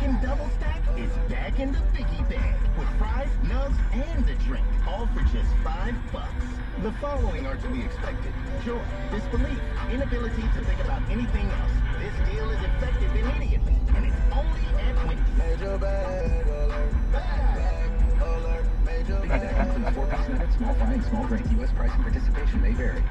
Chicken double stack is back in the biggie bag with fries, nugs, and a drink, all for just $5. The following are to be expected: joy, disbelief, inability to think about anything else. This deal is effective immediately, and it's only at Wendy's. Major bag alert, bag alert, major bag alert. 4% small fry and small drink. U.S. price and participation may vary.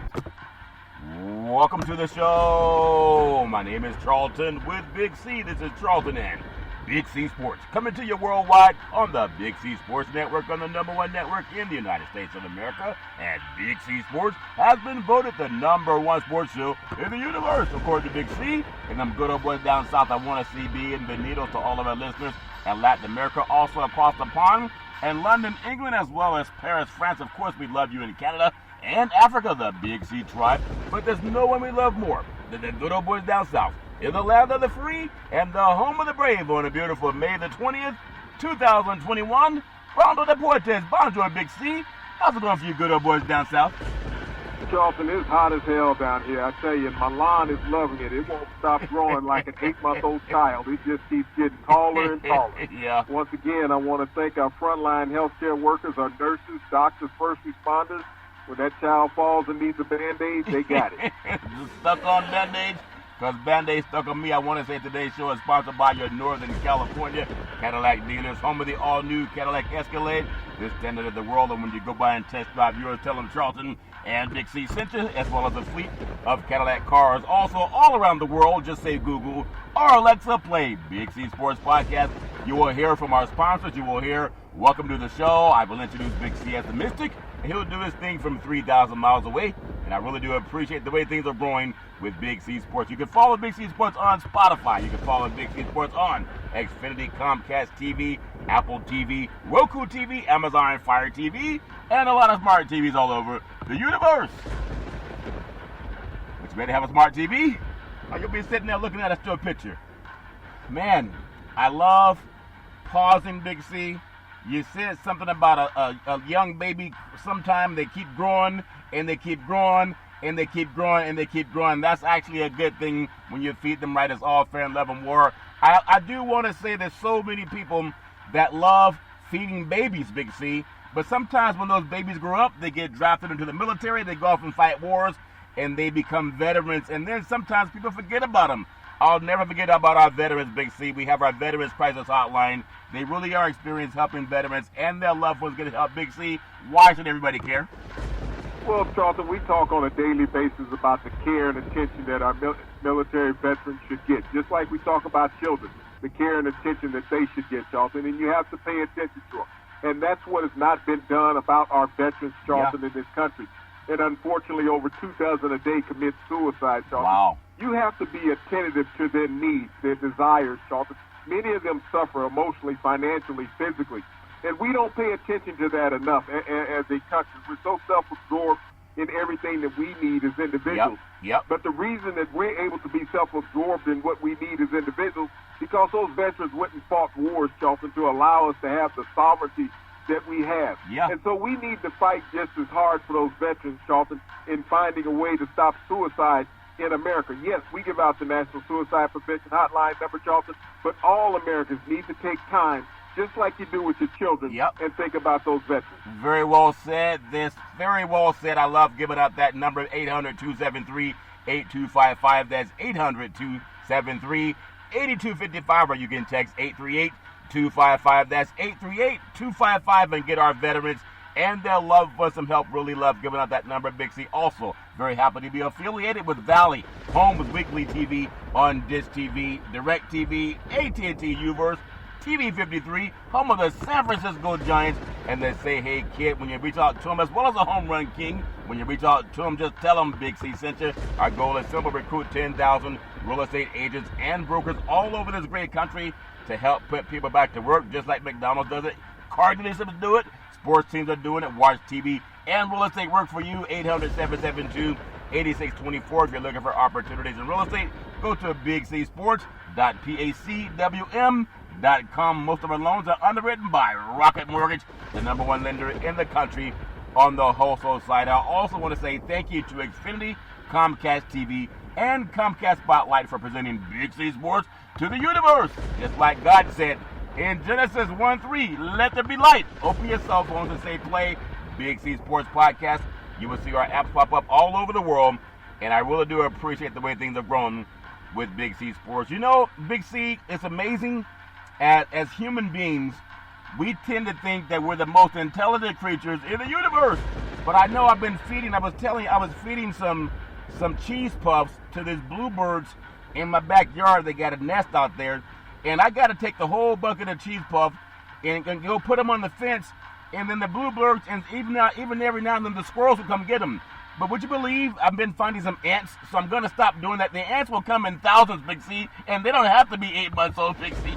Welcome to the show. My name is Charlton with Big C. This is Charlton and Big C Sports, coming to you worldwide on the Big C Sports Network, on the #1 network in the United States of America. And Big C Sports has been voted the #1 sports show in the universe, according to Big C. And them good old boys down south, I want to see being Benito to all of our listeners in Latin America, also across the pond, and London, England, as well as Paris, France. Of course, we love you in Canada and Africa, the Big C tribe. But there's no one we love more than the good old boys down south, in the land of the free and the home of the brave, on a beautiful May the 20th, 2021. Rondo Deportes, bonjour, Big C. How's it going for you good old boys down south? Charlton, it's hot as hell down here. I tell you, my lawn is loving it. It won't stop growing like an 8-month-old child. It just keeps getting taller and taller. Yeah. Once again, I want to thank our frontline healthcare workers, our nurses, doctors, first responders. When that child falls and needs a Band-Aid, they got it. Stuck on Band-Aids? Because Band-Aid stuck on me. I want to say today's show is sponsored by your Northern California Cadillac dealers, home of the all-new Cadillac Escalade, the standard of the world. And when you go by and test drive yours, tell them Charlton and Big C sent you, as well as a fleet of Cadillac cars. Also, all around the world, just say Google or Alexa, play Big C Sports Podcast. You will hear from our sponsors. You will hear welcome to the show. I will introduce Big C as the Mystic, and he'll do his thing from 3,000 miles away. And I really do appreciate the way things are growing with Big C Sports. You can follow Big C Sports on Spotify. You can follow Big C Sports on Xfinity, Comcast TV, Apple TV, Roku TV, Amazon Fire TV, and a lot of smart TVs all over the universe. But you better have a smart TV, or you'll be sitting there looking at a still picture. Man, I love pausing, Big C. You said something about a young baby. Sometimes they keep growing, and they keep growing, and they keep growing, and they keep growing. That's actually a good thing when you feed them right. It's all fair and love and war. I do want to say there's so many people that love feeding babies, Big C. But sometimes when those babies grow up, they get drafted into the military, they go off and fight wars, and they become veterans. And then sometimes people forget about them. I'll never forget about our veterans, Big C. We have our Veterans Crisis Hotline. They really are experienced helping veterans and their loved ones get help, Big C. Why should everybody care? Well, Charlton, we talk on a daily basis about the care and attention that our military veterans should get, just like we talk about children, the care and attention that they should get, Charlton, and you have to pay attention to them. And that's what has not been done about our veterans, Charlton, in this country. And unfortunately, over 2 dozen a day commit suicide, Charlton. Wow. You have to be attentive to their needs, their desires, Charlton. Many of them suffer emotionally, financially, physically. And we don't pay attention to that enough as a country. We're so self-absorbed in everything that we need as individuals. Yep. But the reason that we're able to be self-absorbed in what we need as individuals, because those veterans went and fought wars, Charlton, to allow us to have the sovereignty that we have. Yeah. And so we need to fight just as hard for those veterans, Charlton, in finding a way to stop suicide in America. Yes, we give out the National Suicide Prevention Hotline number, Charlton, but all Americans need to take time, just like you do with your children, and think about those veterans. Very well said. Very well said. I love giving out that number, 800-273-8255. That's 800-273-8255, or you can text 838-255. That's 838-255, and get our veterans and their loved ones some help. Really love giving out that number, Big C. Also, very happy to be affiliated with Valley, home with weekly TV on Dish TV, Direct TV, AT&T Uverse, TV 53, home of the San Francisco Giants. And they say, hey, kid, when you reach out to them, as well as a home run king, when you reach out to them, just tell them Big C sent you. Our goal is simple: recruit 10,000 real estate agents and brokers all over this great country to help put people back to work, just like McDonald's does it. Car dealerships do it. Sports teams are doing it. Watch TV and real estate work for you. 800-772-8624. If you're looking for opportunities in real estate, go to bigcsports.pacwm.com. Most of our loans are underwritten by Rocket Mortgage, the #1 lender in the country on the wholesale side. I also want to say thank you to Xfinity, Comcast TV, and Comcast Spotlight for presenting Big C Sports to the universe. Just like God said in Genesis 1:3, let there be light. Open your cell phones and say play Big C Sports Podcast. You will see our apps pop up all over the world, and I really do appreciate the way things have grown with Big C Sports. You know, Big C, it's amazing. As human beings, we tend to think that we're the most intelligent creatures in the universe. But I know I was feeding some cheese puffs to these bluebirds in my backyard. They got a nest out there, and I got to take the whole bucket of cheese puff and go put them on the fence, and then the bluebirds, and even every now and then the squirrels will come get them. But would you believe I've been finding some ants, so I'm going to stop doing that. The ants will come in thousands, Big C, and they don't have to be 8 months old, Big C.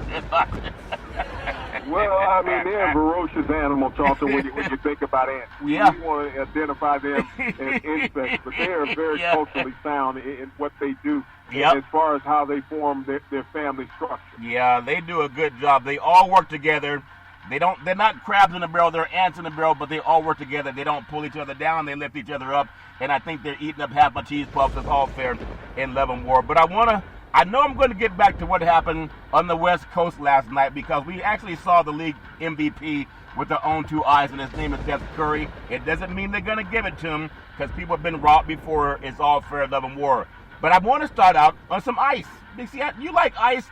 Well, I mean, they're a ferocious animal, Charlton, when you think about ants. We want to identify them as insects, but they are very culturally sound in what they do as far as how they form their family structure. Yeah, they do a good job. They all work together. They're not crabs in a barrel, they're ants in a barrel, but they all work together. They don't pull each other down, they lift each other up, and I think they're eating up half my cheese puffs. It's all fair in love and war. But I know I'm going to get back to what happened on the West Coast last night, because we actually saw the league MVP with their own 2 eyes, and his name is Steph Curry. It doesn't mean they're going to give it to him, because people have been robbed before. It's all fair love and war. But I want to start out on some ice. Big C, you like ice?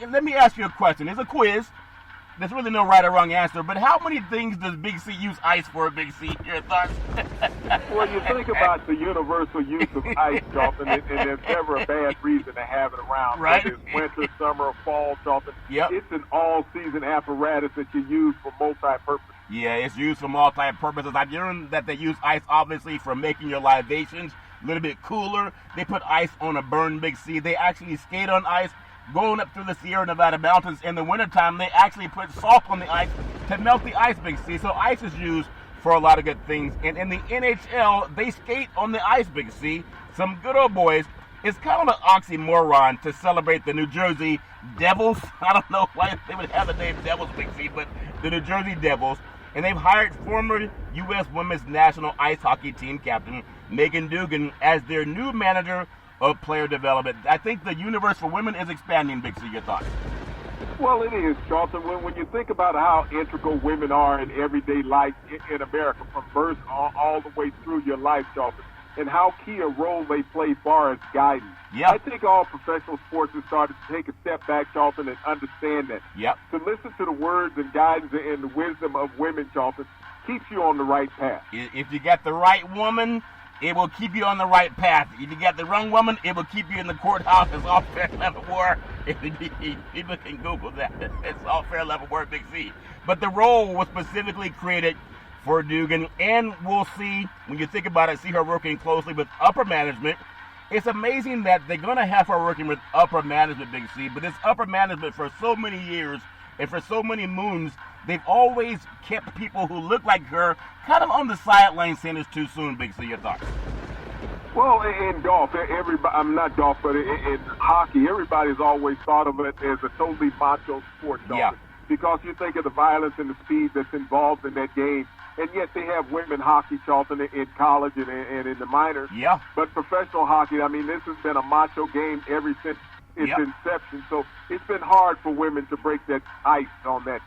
Let me ask you a question. It's a quiz. There's really no right or wrong answer, but how many things does Big C use ice for, Big C? Your thoughts? Well, you think about the universal use of ice, Charlton, and there's never a bad reason to have it around. Right. Whether it's winter, summer, or fall, Charlton. Yep. It's an all-season apparatus that you use for multi-purpose. Yeah, it's used for multi-purposes. I've learned that they use ice, obviously, for making your libations a little bit cooler. They put ice on a burn, Big C. They actually skate on ice. Going up through the Sierra Nevada mountains in the wintertime, they actually put salt on the ice to melt the ice, Big C. So ice is used for a lot of good things. And in the NHL, they skate on the ice, Big C. Some good old boys. It's kind of an oxymoron to celebrate the New Jersey Devils. I don't know why they would have the name Devils, Big C, but the New Jersey Devils. And they've hired former U.S. Women's National Ice Hockey Team captain Megan Dugan as their new manager of player development. I think the universe for women is expanding, Big C. Your thoughts? Well, it is, Charlton. When you think about how integral women are in everyday life in America, from birth all the way through your life, Charlton, and how key a role they play as far as guidance. Yep. I think all professional sports have started to take a step back, Charlton, and understand that. Yep. To listen to the words and guidance and the wisdom of women, Charlton, keeps you on the right path. If you got the right woman, it will keep you on the right path. If you got the wrong woman, it will keep you in the courthouse. It's all fair level war. People can Google that. It's all fair level war, Big C. But the role was specifically created for Dugan, and we'll see, when you think about it, see her working closely with upper management. It's amazing that they're going to have her working with upper management, Big C, but this upper management for so many years and for so many moons, they've always kept people who look like her kind of on the sideline, saying it's too soon, Big C. Your thoughts? Well, in golf, I'm not golf, but in hockey, everybody's always thought of it as a totally macho sport, yeah. Because you think of the violence and the speed that's involved in that game, and yet they have women hockey, Charlton, in college and in the minors. Yeah. But professional hockey, I mean, this has been a macho game ever since its inception, so it's been hard for women to break that ice on that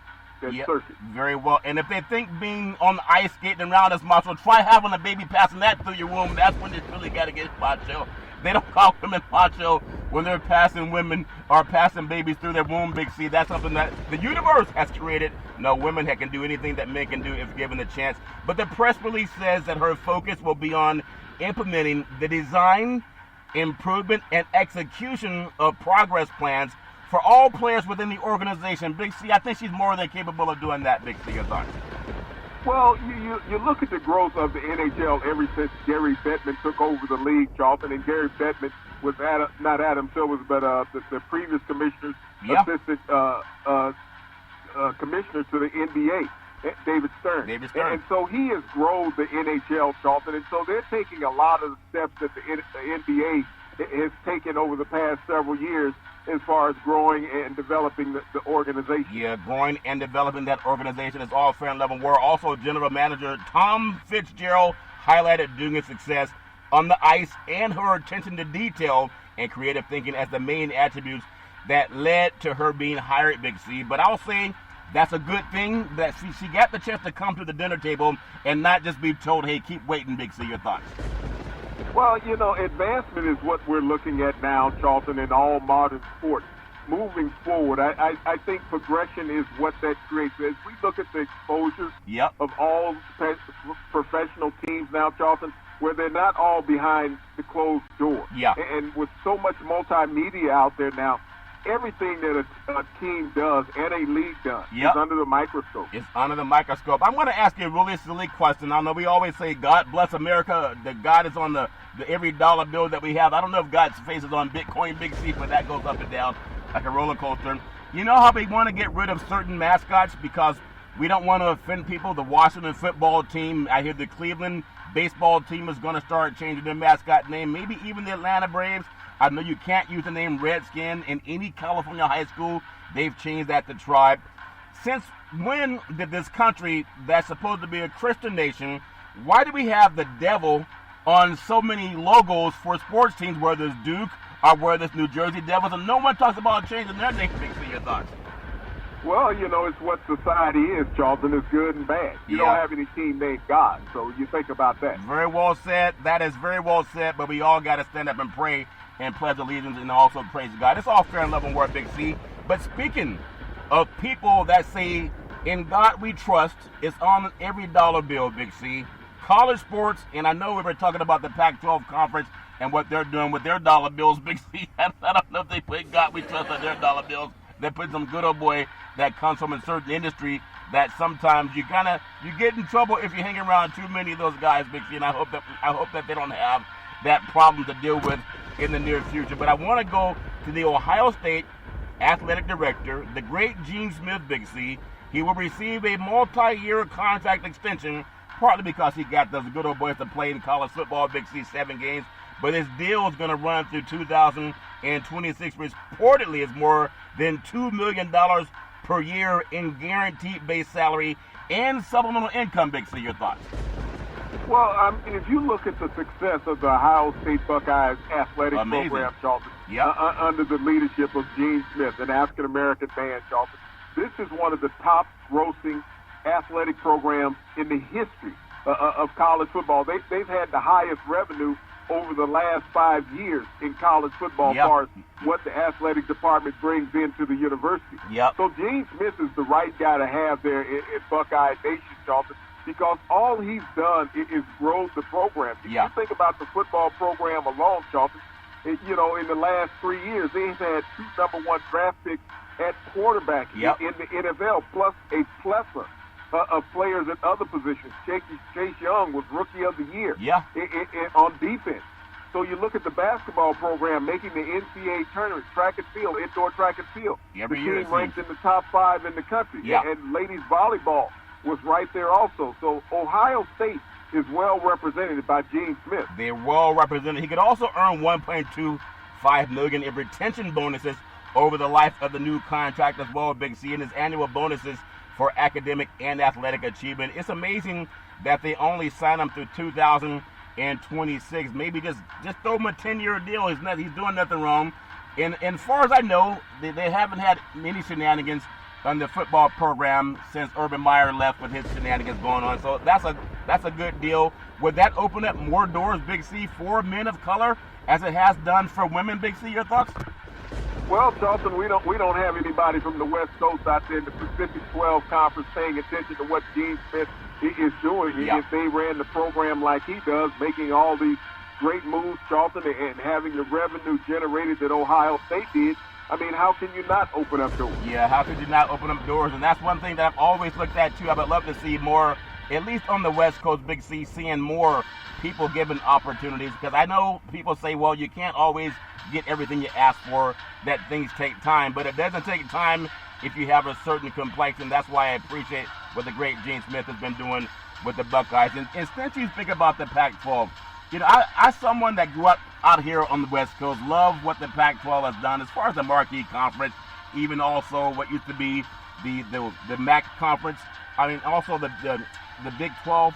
circuit. Very well. And if they think being on the ice skating around is macho, try having a baby passing that through your womb. That's when you really got to get macho. They don't call women macho when they're passing women or passing babies through their womb, Big C. That's something that the universe has created. No, women can do anything that men can do if given the chance. But the press release says that her focus will be on implementing the design, improvement, and execution of progress plans for all players within the organization. Big C, I think she's more than capable of doing that, Big C. Well, you look at the growth of the NHL ever since Gary Bettman took over the league, Charlton, and Gary Bettman was not Adam Silver, but the previous commissioner's assistant commissioner to the NBA, David Stern. And so he has grown the NHL, Charlton, and so they're taking a lot of the steps that the NBA has taken over the past several years as far as growing and developing the organization. Yeah, growing and developing that organization is all fair and level. We're also General Manager Tom Fitzgerald highlighted Dugan's success on the ice and her attention to detail and creative thinking as the main attributes that led to her being hired at Big C. But I'll say that's a good thing that she got the chance to come to the dinner table and not just be told, hey, keep waiting, Big C. Your thoughts? Well, advancement is what we're looking at now, Charlton, in all modern sports. Moving forward, I think progression is what that creates. As we look at the exposures of all professional teams now, Charlton, where they're not all behind the closed door. Yeah. And with so much multimedia out there now, everything that a team does and a league does is under the microscope. It's under the microscope. I'm going to ask you a really silly question. I know we always say God bless America. The God is on the every dollar bill that we have. I don't know if God's face is on Bitcoin, Big C, but that goes up and down like a roller coaster. You know how we want to get rid of certain mascots because we don't want to offend people? The Washington football team, I hear the Cleveland baseball team is going to start changing their mascot name, maybe even the Atlanta Braves. I know you can't use the name Redskin in any California high school. They've changed that to Tribe. Since when did this country that's supposed to be a Christian nation, why do we have the devil on so many logos for sports teams, whether it's Duke or whether it's New Jersey Devils, and no one talks about changing their name? Big C, your thoughts? Well, it's what society is, Charlton. It's good and bad. You don't have any team named God, so you think about that. Very well said. That is very well said, but we all got to stand up and pray and pledge allegiance and also praise God. It's all fair and love and word, Big C. But speaking of people that say, in God we trust, it's on every dollar bill, Big C. College sports, and I know we were talking about the Pac-12 conference and what they're doing with their dollar bills, Big C. I don't know if they put God we trust on their dollar bills. They put some good old boy that comes from a certain industry that sometimes you get in trouble if you hang around too many of those guys, Big C. And I hope that they don't have that problem to deal with in the near future. But I want to go to the Ohio State athletic director, the great Gene Smith, Big C. He will receive a multi-year contract extension, partly because he got those good old boys to play in college football, Big C, 7 games. But his deal is going to run through 2026, which reportedly is more than $2 million per year in guaranteed base salary and supplemental income, Big C. Your thoughts? Well, if you look at the success of the Ohio State Buckeyes athletic program, Charlton, under the leadership of Gene Smith, an African-American man, Charlton, this is one of the top grossing athletic programs in the history of college football. They've had the highest revenue over the last 5 years in college football as far as what the athletic department brings into the university. So Gene Smith is the right guy to have there in Buckeye Nation, Charlton, because all he's done is grow the program. If you think about the football program alone, Charlton, in the last 3 years, they've had 2 number 1 draft picks at quarterback in the NFL, plus a plethora of players at other positions. Chase Young was Rookie of the Year on defense. So you look at the basketball program making the NCAA tournament, track and field, indoor track and field. The team ranked in the top 5 in the country. And ladies volleyball was right there also. So Ohio State is well represented by Gene Smith. They're well represented. He could also earn $1.25 million in retention bonuses over the life of the new contract as well, Big C, and his annual bonuses for academic and athletic achievement. It's amazing that they only sign him through 2026. Maybe just throw him a 10-year deal. He's doing nothing wrong. And as far as I know, they haven't had many shenanigans on the football program since Urban Meyer left with his shenanigans going on. So that's a good deal. Would that open up more doors, Big C, for men of color as it has done for women, Big C? Your thoughts? Well, Charlton, we don't have anybody from the West Coast out there in the Pacific 12 Conference paying attention to what Gene Smith is doing. If they ran the program like he does, making all these great moves, Charlton, and having the revenue generated that Ohio State did, I mean, how can you not open up doors? Yeah, how could you not open up doors? And that's one thing that I've always looked at, too. I would love to see more, at least on the West Coast, Big C, seeing more people given opportunities. Because I know people say, well, you can't always get everything you ask for, that things take time. But it doesn't take time if you have a certain complexion. That's why I appreciate what the great Gene Smith has been doing with the Buckeyes. And since you think about the Pac-12, I someone that grew up out here on the West Coast, love what the Pac-12 has done as far as the marquee conference, even also what used to be the MAC conference. I mean, also the Big 12,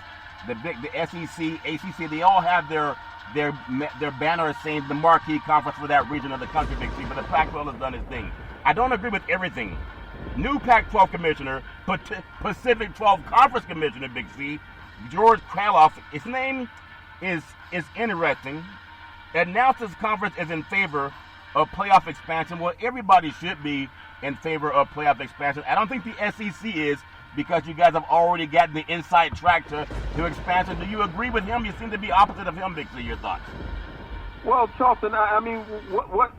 the SEC, ACC. They all have their their banner is saying the marquee conference for that region of the country, Big C, but the Pac-12 has done its thing. I don't agree with everything. New Pac-12 commissioner, Pacific 12 Conference commissioner, Big C, George Kraloff, his name is interesting. Announced his conference is in favor of playoff expansion. Well, everybody should be in favor of playoff expansion. I don't think the SEC is, because you guys have already gotten the inside track to expansion. Do you agree with him? You seem to be opposite of him, Big C. Your thoughts? Well, Charlton, I mean,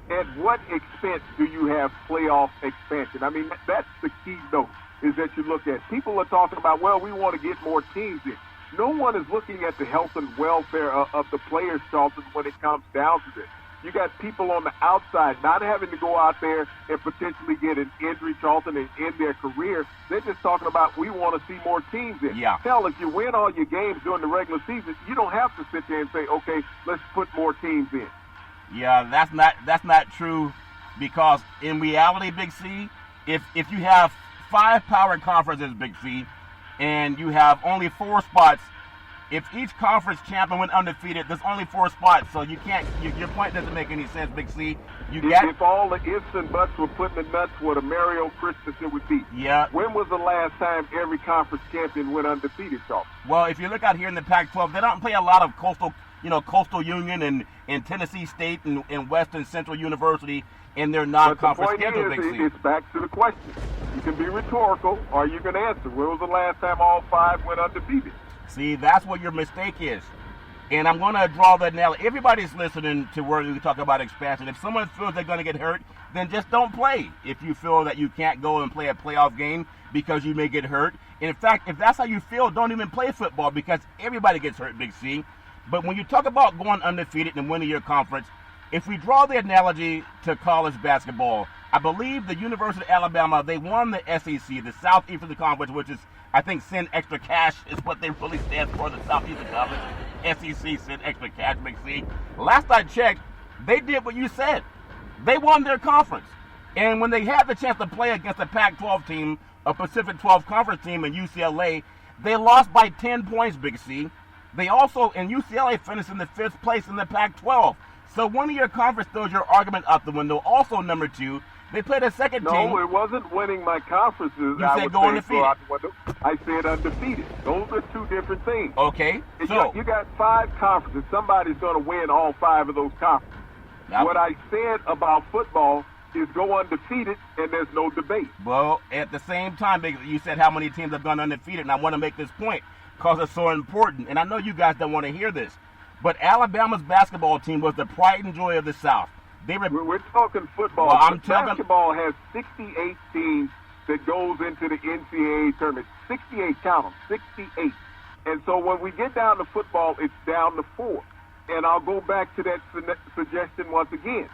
at what expense do you have playoff expansion? I mean, that's the key note, is that you look at. People are talking about, well, we want to get more teams in. No one is looking at the health and welfare of the players, Charlton, when it comes down to this. You got people on the outside not having to go out there and potentially get an injury, Charlton, and end their career. They're just talking about, we want to see more teams in. Yeah. Hell, if you win all your games during the regular season, you don't have to sit there and say, okay, let's put more teams in. Yeah, that's not true, because in reality, Big C, if you have 5 power conferences, Big C, and you have only 4 spots, if each conference champion went undefeated, there's only 4 spots, so you can't. Your point doesn't make any sense, Big C. If all the ifs and buts were put in the nuts, what a Mario Christensen would be. Yeah. When was the last time every conference champion went undefeated, Charlton? Well, if you look out here in the Pac-12, they don't play a lot of Coastal Union and Tennessee State and Western Central University in their non-conference schedule, Big C. It's back to the question. You can be rhetorical, or you can answer. When was the last time all 5 went undefeated? See, that's what your mistake is. And I'm going to draw the analogy. Everybody's listening to where we talk about expansion. If someone feels they're going to get hurt, then just don't play. If you feel that you can't go and play a playoff game because you may get hurt. And in fact, if that's how you feel, don't even play football, because everybody gets hurt, Big C. But when you talk about going undefeated and winning your conference, if we draw the analogy to college basketball, I believe the University of Alabama, they won the SEC, the Southeastern Conference, which is, I think, send extra cash is what they really stand for, the Southeastern Conference. SEC send extra cash, Big C. Last I checked, they did what you said. They won their conference. And when they had the chance to play against a Pac-12 team, a Pacific 12 Conference team in UCLA, they lost by 10 points, Big C. They also, in UCLA, finished in the 5th place in the Pac-12. So one of your conference throws your argument out the window. Also, number 2, they played a second team. No, it wasn't winning my conferences. You said go undefeated. I said undefeated. Those are 2 different things. Okay. So you got 5 conferences. Somebody's going to win all 5 of those conferences. Now, what I said about football is go undefeated, and there's no debate. Well, at the same time, you said how many teams have gone undefeated, and I want to make this point because it's so important. And I know you guys don't want to hear this, but Alabama's basketball team was the pride and joy of the South. We're talking football. Well, basketball has 68 teams that goes into the NCAA tournament. 68, count them, 68. And so when we get down to football, it's down to 4. And I'll go back to that suggestion once again.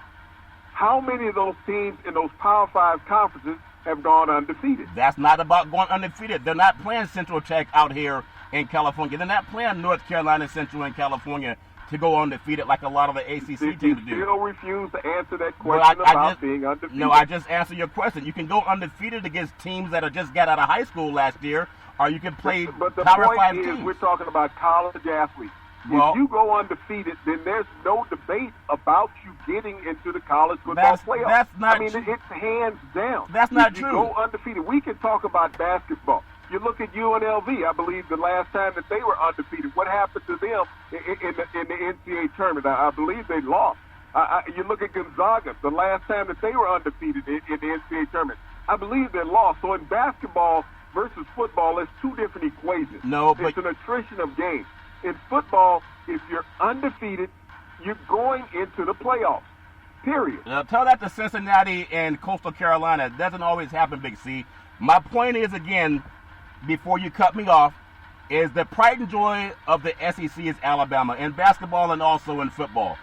How many of those teams in those Power 5 conferences have gone undefeated? That's not about going undefeated. They're not playing Central Tech out here in California. They're not playing North Carolina Central in California to go undefeated like a lot of the ACC teams do. You still refuse to answer that question about being undefeated. No, I just answered your question. You can go undefeated against teams that have just got out of high school last year, or you can play but the Power point 5 is, teams. we're talking about college athletes. Well, if you go undefeated, then there's no debate about you getting into the college football playoffs. That's not true. It's hands down. That's not if true. You go undefeated. We can talk about basketball. You look at UNLV. I believe the last time that they were undefeated, what happened to them in the NCAA tournament? I believe they lost. You look at Gonzaga. The last time that they were undefeated in the NCAA tournament, I believe they lost. So in basketball versus football, it's 2 different equations. No, but it's an attrition of games. In football, if you're undefeated, you're going into the playoffs. Period. Tell that to Cincinnati and Coastal Carolina. It doesn't always happen, Big C. My point is, again, before you cut me off, is the pride and joy of the SEC is Alabama in basketball and also in football.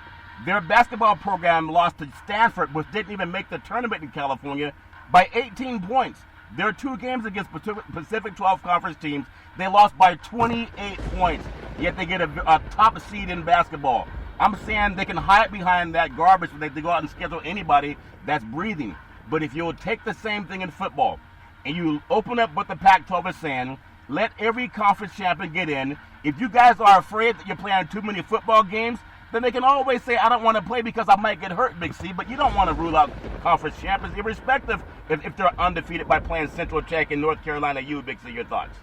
Their basketball program lost to Stanford, which didn't even make the tournament in California, by 18 points. Their 2 games against Pacific 12 Conference teams, they lost by 28 points, yet they get a top seed in basketball. I'm saying they can hide behind that garbage when they go out and schedule anybody that's breathing. But if you'll take the same thing in football, and you open up what the Pac-12 is saying, let every conference champion get in. If you guys are afraid that you're playing too many football games, then they can always say, I don't want to play because I might get hurt, Big C. But you don't want to rule out conference champions, irrespective if they're undefeated by playing Central Tech and North Carolina U, Big C. Your thoughts?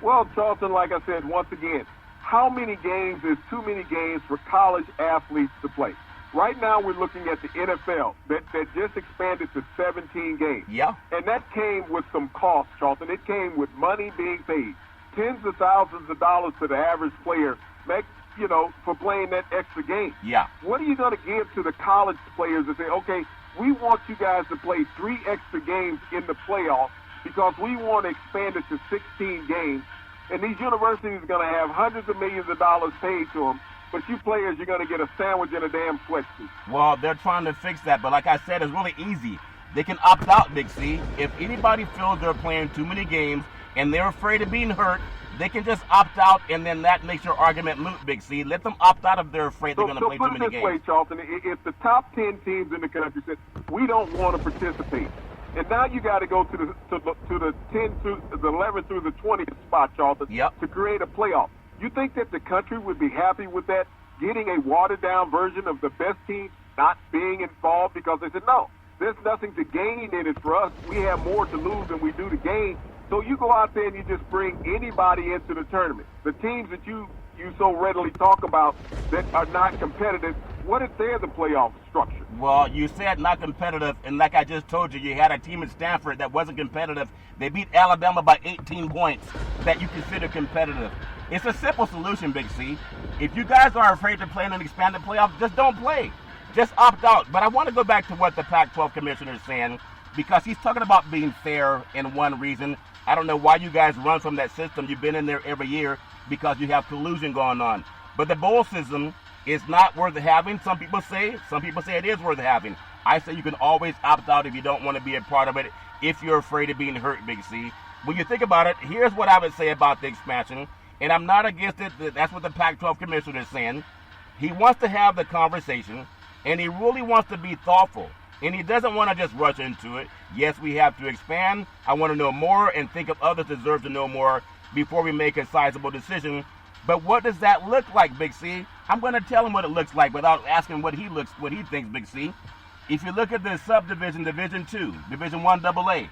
Well, Charlton, like I said, once again, how many games is too many games for college athletes to play? Right now we're looking at the NFL that just expanded to 17 games. Yeah. And that came with some costs, Charlton. It came with money being paid. Tens of thousands of dollars to the average player, for playing that extra game. Yeah. What are you going to give to the college players to say, okay, we want you guys to play 3 extra games in the playoffs because we want to expand it to 16 games. And these universities are going to have hundreds of millions of dollars paid to them. But you players, you're going to get a sandwich and a damn sweatsuit. Well, they're trying to fix that. But like I said, it's really easy. They can opt out, Big C. If anybody feels they're playing too many games and they're afraid of being hurt, they can just opt out, and then that makes your argument moot, Big C. Let them opt out if they're afraid they're going to play too many games. So put it this way, Charlton. If the top 10 teams in the country said, we don't want to participate, and now you got to go to the 10 through the 11 through the 20th spot, Charlton, to create a playoff. You think that the country would be happy with that, getting a watered-down version of the best team not being involved? Because they said, no, there's nothing to gain in it for us. We have more to lose than we do to gain. So you go out there and you just bring anybody into the tournament. The teams that you so readily talk about that are not competitive, what if they're the playoff structure? Well, you said not competitive, and like I just told you, you had a team in Stanford that wasn't competitive. They beat Alabama by 18 points that you consider competitive. It's a simple solution, Big C. If you guys are afraid to play in an expanded playoff, just don't play. Just opt out. But I want to go back to what the Pac-12 commissioner is saying, because he's talking about being fair in one reason. I don't know why you guys run from that system. You've been in there every year because you have collusion going on. But the bowl system is not worth having. Some people say it is worth having. I say you can always opt out if you don't want to be a part of it, if you're afraid of being hurt, Big C. When you think about it, here's what I would say about the expansion, and I'm not against it. That's what the Pac-12 commissioner is saying. He wants to have the conversation, and he really wants to be thoughtful. And he doesn't want to just rush into it. Yes, we have to expand. I want to know more and think of others deserve to know more before we make a sizable decision. But what does that look like, Big C? I'm going to tell him what it looks like without asking what he thinks, Big C. If you look at the subdivision, Division 2, Division 1 AA,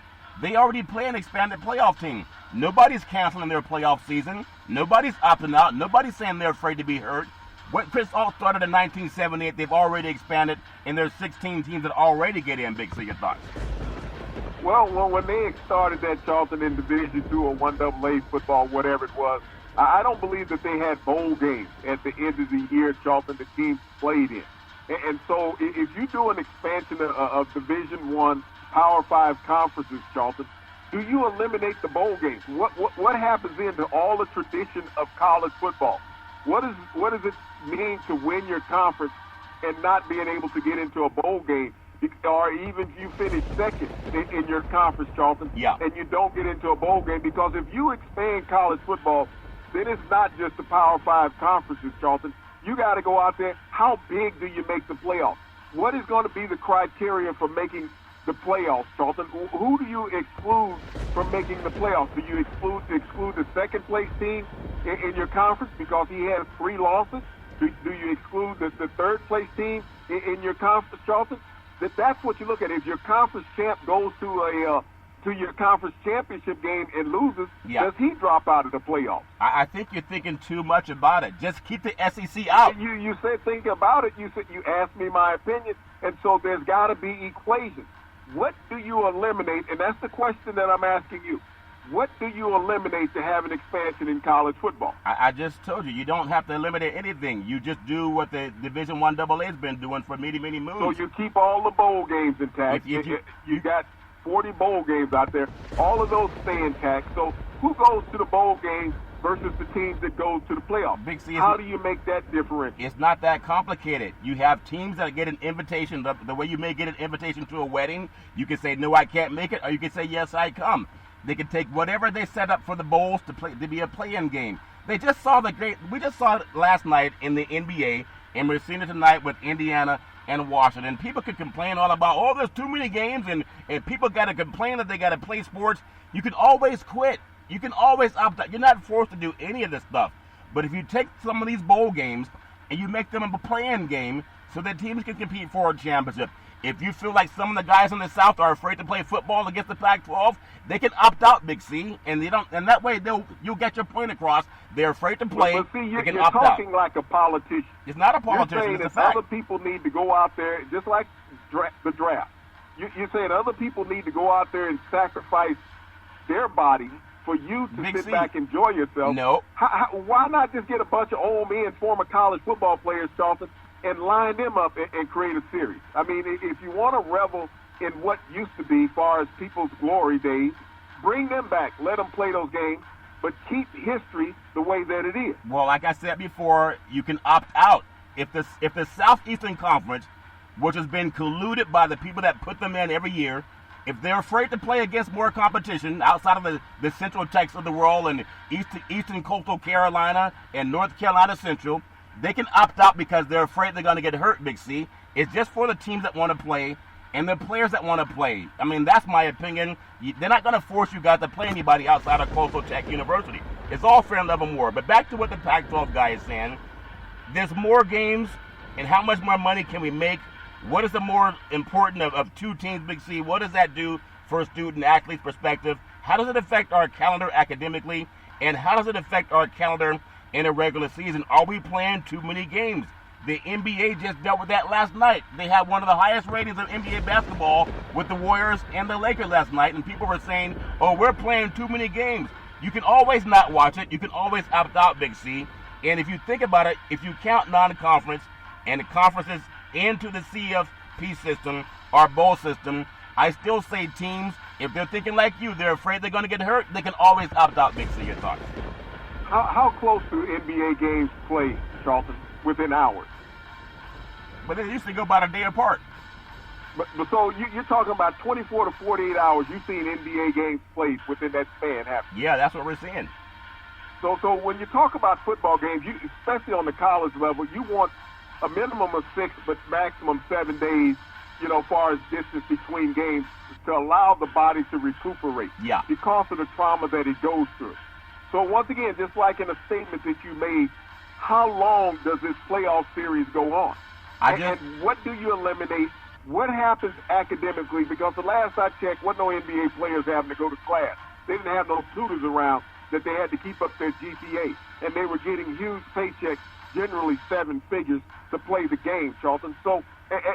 they already play an expanded playoff team. Nobody's canceling their playoff season. Nobody's opting out. Nobody's saying they're afraid to be hurt. When Chris Alt started in 1978, they've already expanded, and there's 16 teams that already get in. Big C, your thoughts? Well, when they started that, Charlton, in Division 2 or 1AA football, whatever it was, I don't believe that they had bowl games at the end of the year, Charlton, the teams played in. And so if you do an expansion of Division 1 Power 5 conferences, Charlton, do you eliminate the bowl games? What happens then to all the tradition of college football? What does it mean to win your conference and not being able to get into a bowl game? Or even if you finish second in your conference, Charlton, and you don't get into a bowl game? Because if you expand college football, then it's not just the Power 5 conferences, Charlton. You got to go out there. How big do you make the playoffs? What is going to be the criteria for making the playoffs, Charlton? Who do you exclude from making the playoffs? Do you exclude the second place team in your conference because he has 3 losses? Do you exclude the third place team in your conference, Charlton? That's what you look at. If your conference champ goes to your conference championship game and loses, does he drop out of the playoffs? I think you're thinking too much about it. Just keep the SEC out. You said think about it. You asked me my opinion, and so there's got to be equations. What do you eliminate? And that's the question that I'm asking you. What do you eliminate to have an expansion in college football? I just told you, you don't have to eliminate anything. You just do what the Division 1 AA has been doing for many, many moons. So you keep all the bowl games intact. You got 40 bowl games out there. All of those stay intact. So who goes to the bowl games versus the teams that go to the playoffs? Big C, how do you make that differential? It's not that complicated. You have teams that get an invitation. The way you may get an invitation to a wedding, you can say, no, I can't make it, or you can say, yes, I come. They can take whatever they set up for the bowls to be a play-in game. We just saw it last night in the NBA, and we're seeing it tonight with Indiana and Washington. People could complain all about, there's too many games, and people got to complain that they got to play sports. You can always quit. You can always opt out. You're not forced to do any of this stuff. But if you take some of these bowl games and you make them a play-in game so that teams can compete for a championship. If you feel like some of the guys in the South are afraid to play football against the Pac-12, they can opt out, Big C, and they don't. And that way, you'll get your point across. They're afraid to play. But see, you're opt talking out. like a politician. It's not a politician. You're saying it's a that fact. other people need to go out there, just like the draft. You're saying other people need to go out there and sacrifice their body for you to Big sit C. back and enjoy yourself. No. Why not just get a bunch of old men, former college football players, Charlton, and line them up and create a series? I mean, if you want to revel in what used to be, far as people's glory days, bring them back. Let them play those games, but keep history the way that it is. Well, like I said before, you can opt out. If the Southeastern Conference, which has been colluded by the people that put them in every year, if they're afraid to play against more competition outside of the Central Texas of the world and Eastern Coastal Carolina and North Carolina Central, they can opt out because they're afraid they're going to get hurt, Big C. It's just for the teams that want to play and the players that want to play. I mean, that's my opinion. They're not going to force you guys to play anybody outside of Coastal Tech University. It's all fair and level war. But back to what the Pac-12 guy is saying, there's more games, and how much more money can we make? What is the more important of two teams, Big C? What does that do for a student-athlete's perspective? How does it affect our calendar academically? And how does it affect our calendar in a regular season? Are we playing too many games? The NBA just dealt with that last night. They had one of the highest ratings of NBA basketball with the Warriors and the Lakers last night, and people were saying, oh, we're playing too many games. You can always not watch it. You can always opt out, Big C. And if you think about it, if you count non-conference and the conferences into the CFP system or bowl system, I still say teams, if they're thinking like you, they're afraid they're going to get hurt, they can always opt out, Big C. Your thoughts? How close do NBA games play, Charlton? Within hours. But they used to go about a day apart. But so you're talking about 24 to 48 hours. You've seen NBA games played within that span happening. Yeah, that's what we're seeing. So when you talk about football games, especially on the college level, you want a minimum of 6, but maximum 7 days, as far as distance between games, to allow the body to recuperate. Yeah. Because of the trauma that it goes through. So once again, just like in a statement that you made, how long does this playoff series go on? And what do you eliminate? What happens academically? Because the last I checked, wasn't no NBA players having to go to class. They didn't have no tutors around that they had to keep up their GPA. And they were getting huge paychecks, generally 7 figures, to play the game, Charlton. So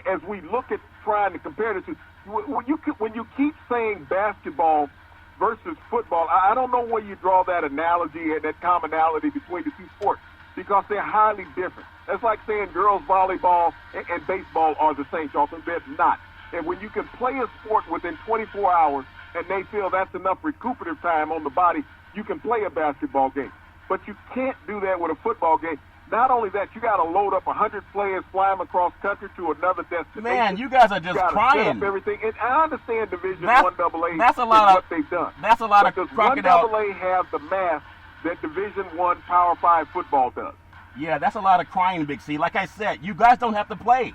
as we look at trying to compare the two, when you keep saying basketball versus football, I don't know where you draw that analogy and that commonality between the two sports, because they're highly different. That's like saying girls volleyball and baseball are the same, Charlton. They're not. And when you can play a sport within 24 hours and they feel that's enough recuperative time on the body, you can play a basketball game. But you can't do that with a football game. Not only that, you got to load up 100 players, fly them across country to another destination. Man, you guys are just crying. Set up everything. And I understand Division 1AA that's a lot is of what they've done. That's a lot but of does crocodile. 1AA have the mass that Division 1 Power 5 football does? Yeah, that's a lot of crying, Big C. Like I said, you guys don't have to play.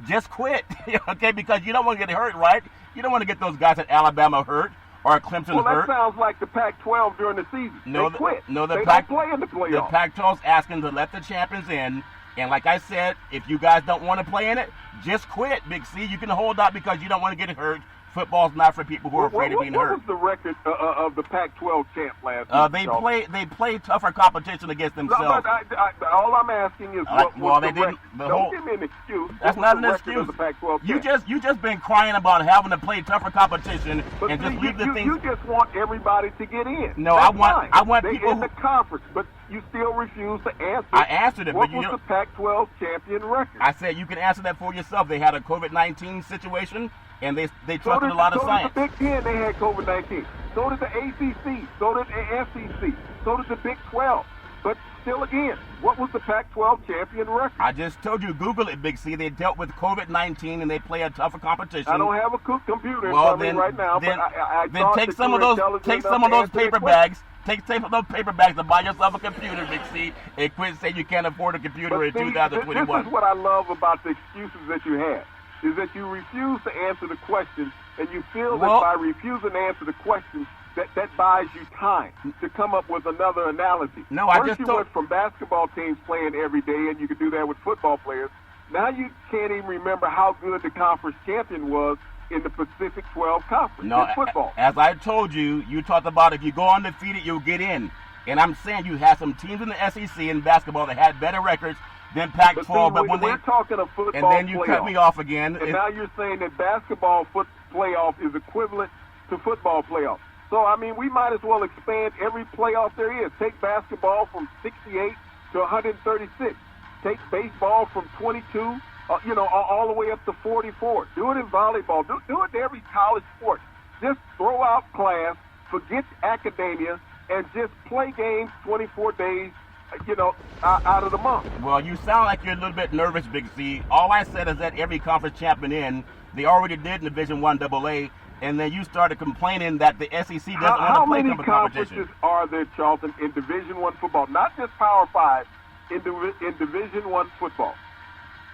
Just quit, okay? Because you don't want to get hurt, right? You don't want to get those guys at Alabama hurt or Clemson hurt. Well, that sounds like the Pac-12 during the season. No, they quit. No, they don't play in the playoffs. The Pac-12's asking to let the champions in. And like I said, if you guys don't want to play in it, just quit, Big C. You can hold out because you don't want to get hurt. Football's not for people who are afraid of being hurt. What was the record of the Pac-12 champ last week? They play tougher competition against themselves. But all I'm asking is what was the record? Don't give me an excuse. That's not an excuse. The Pac-12 you just been crying about having to play tougher competition and just leave the things. You just want everybody to get in. No, I want they people in the conference, but you still refuse to answer. I answered it, what but was the Pac-12 champion record? I said you can answer that for yourself. They had a COVID-19 situation. And they trusted a lot of science. So did the Big Ten, they had COVID-19. So did the ACC. So did the SEC. So did the Big 12. But still again, what was the Pac-12 champion record? I just told you, Google it, Big C. They dealt with COVID-19 and they play a tougher competition. I don't have a computer in front of me right now, but I take some of those paper bags. Take some of those paper bags and buy yourself a computer, Big C, and quit saying you can't afford a computer in 2021. This is what I love about the excuses that you have, is that you refuse to answer the question And you feel that by refusing to answer the question, that buys you time to come up with another analogy. No, First you went from basketball teams playing every day, and you could do that with football players. Now you can't even remember how good the conference champion was in the Pacific 12 Conference in football. As I told you, you talked about if you go undefeated, you'll get in. And I'm saying you had some teams in the SEC in basketball that had better records than Pac-12. But when we're talking a football and then you playoff, cut me off again. And now you're saying that basketball playoff is equivalent to football playoff. So, I mean, we might as well expand every playoff there is. Take basketball from 68 to 136. Take baseball from 22, all the way up to 44. Do it in volleyball. Do it in every college sport. Just throw out class, forget academia, and just play games 24 days, out of the month. Well, you sound like you're a little bit nervous, Big C. All I said is that every conference champion they already did in Division I AA, and then you started complaining that the SEC doesn't want to play How many competition. conferences are there, Charlton, in Division I football? Not just Power 5, in Division I football.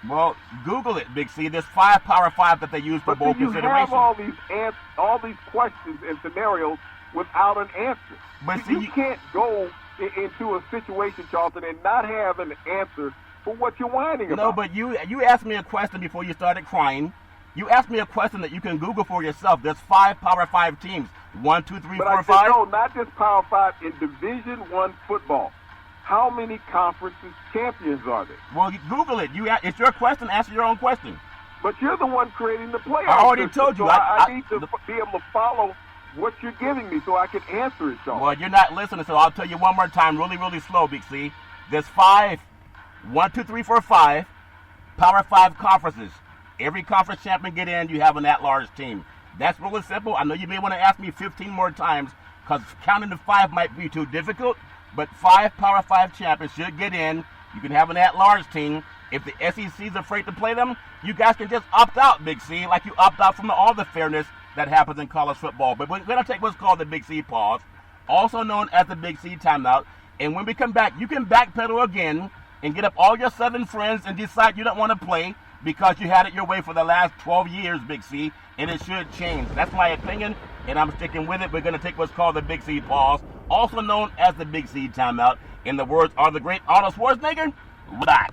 Well, Google it, Big C. There's 5 Power 5 that they use for bowl consideration. But you have all these questions and scenarios without an answer. But you can't go into a situation, Charlton, and not have an answer for what you're whining about. No, but you asked me a question before you started crying. You asked me a question that you can Google for yourself. There's 5 Power 5 teams. 1, 2, 3, 4, 5. No, not just Power 5. In Division I football, how many conferences champions are there? Well, Google it. It's your question. Answer your own question. But you're the one creating the playoff. I already told you. So I need to be able to follow what you're giving me so I can answer it, Sean. Well, you're not listening, so I'll tell you one more time, really, really slow, Big C. There's 5, 1, 2, 3, 4, 5 Power 5 conferences. Every conference champion get in, you have an at-large team. That's really simple. I know you may want to ask me 15 more times because counting to 5 might be too difficult, but 5 Power 5 champions should get in. You can have an at-large team. If the SEC is afraid to play them, you guys can just opt out, Big C, like you opt out from all the fairness that happens in college football. But we're going to take what's called the Big C pause, also known as the Big C timeout. And when we come back, you can backpedal again and get up all your Southern friends and decide you don't want to play because you had it your way for the last 12 years, Big C, and it should change. That's my opinion, and I'm sticking with it. We're going to take what's called the Big C pause, also known as the Big C timeout. In the words of the great Arnold Schwarzenegger, back.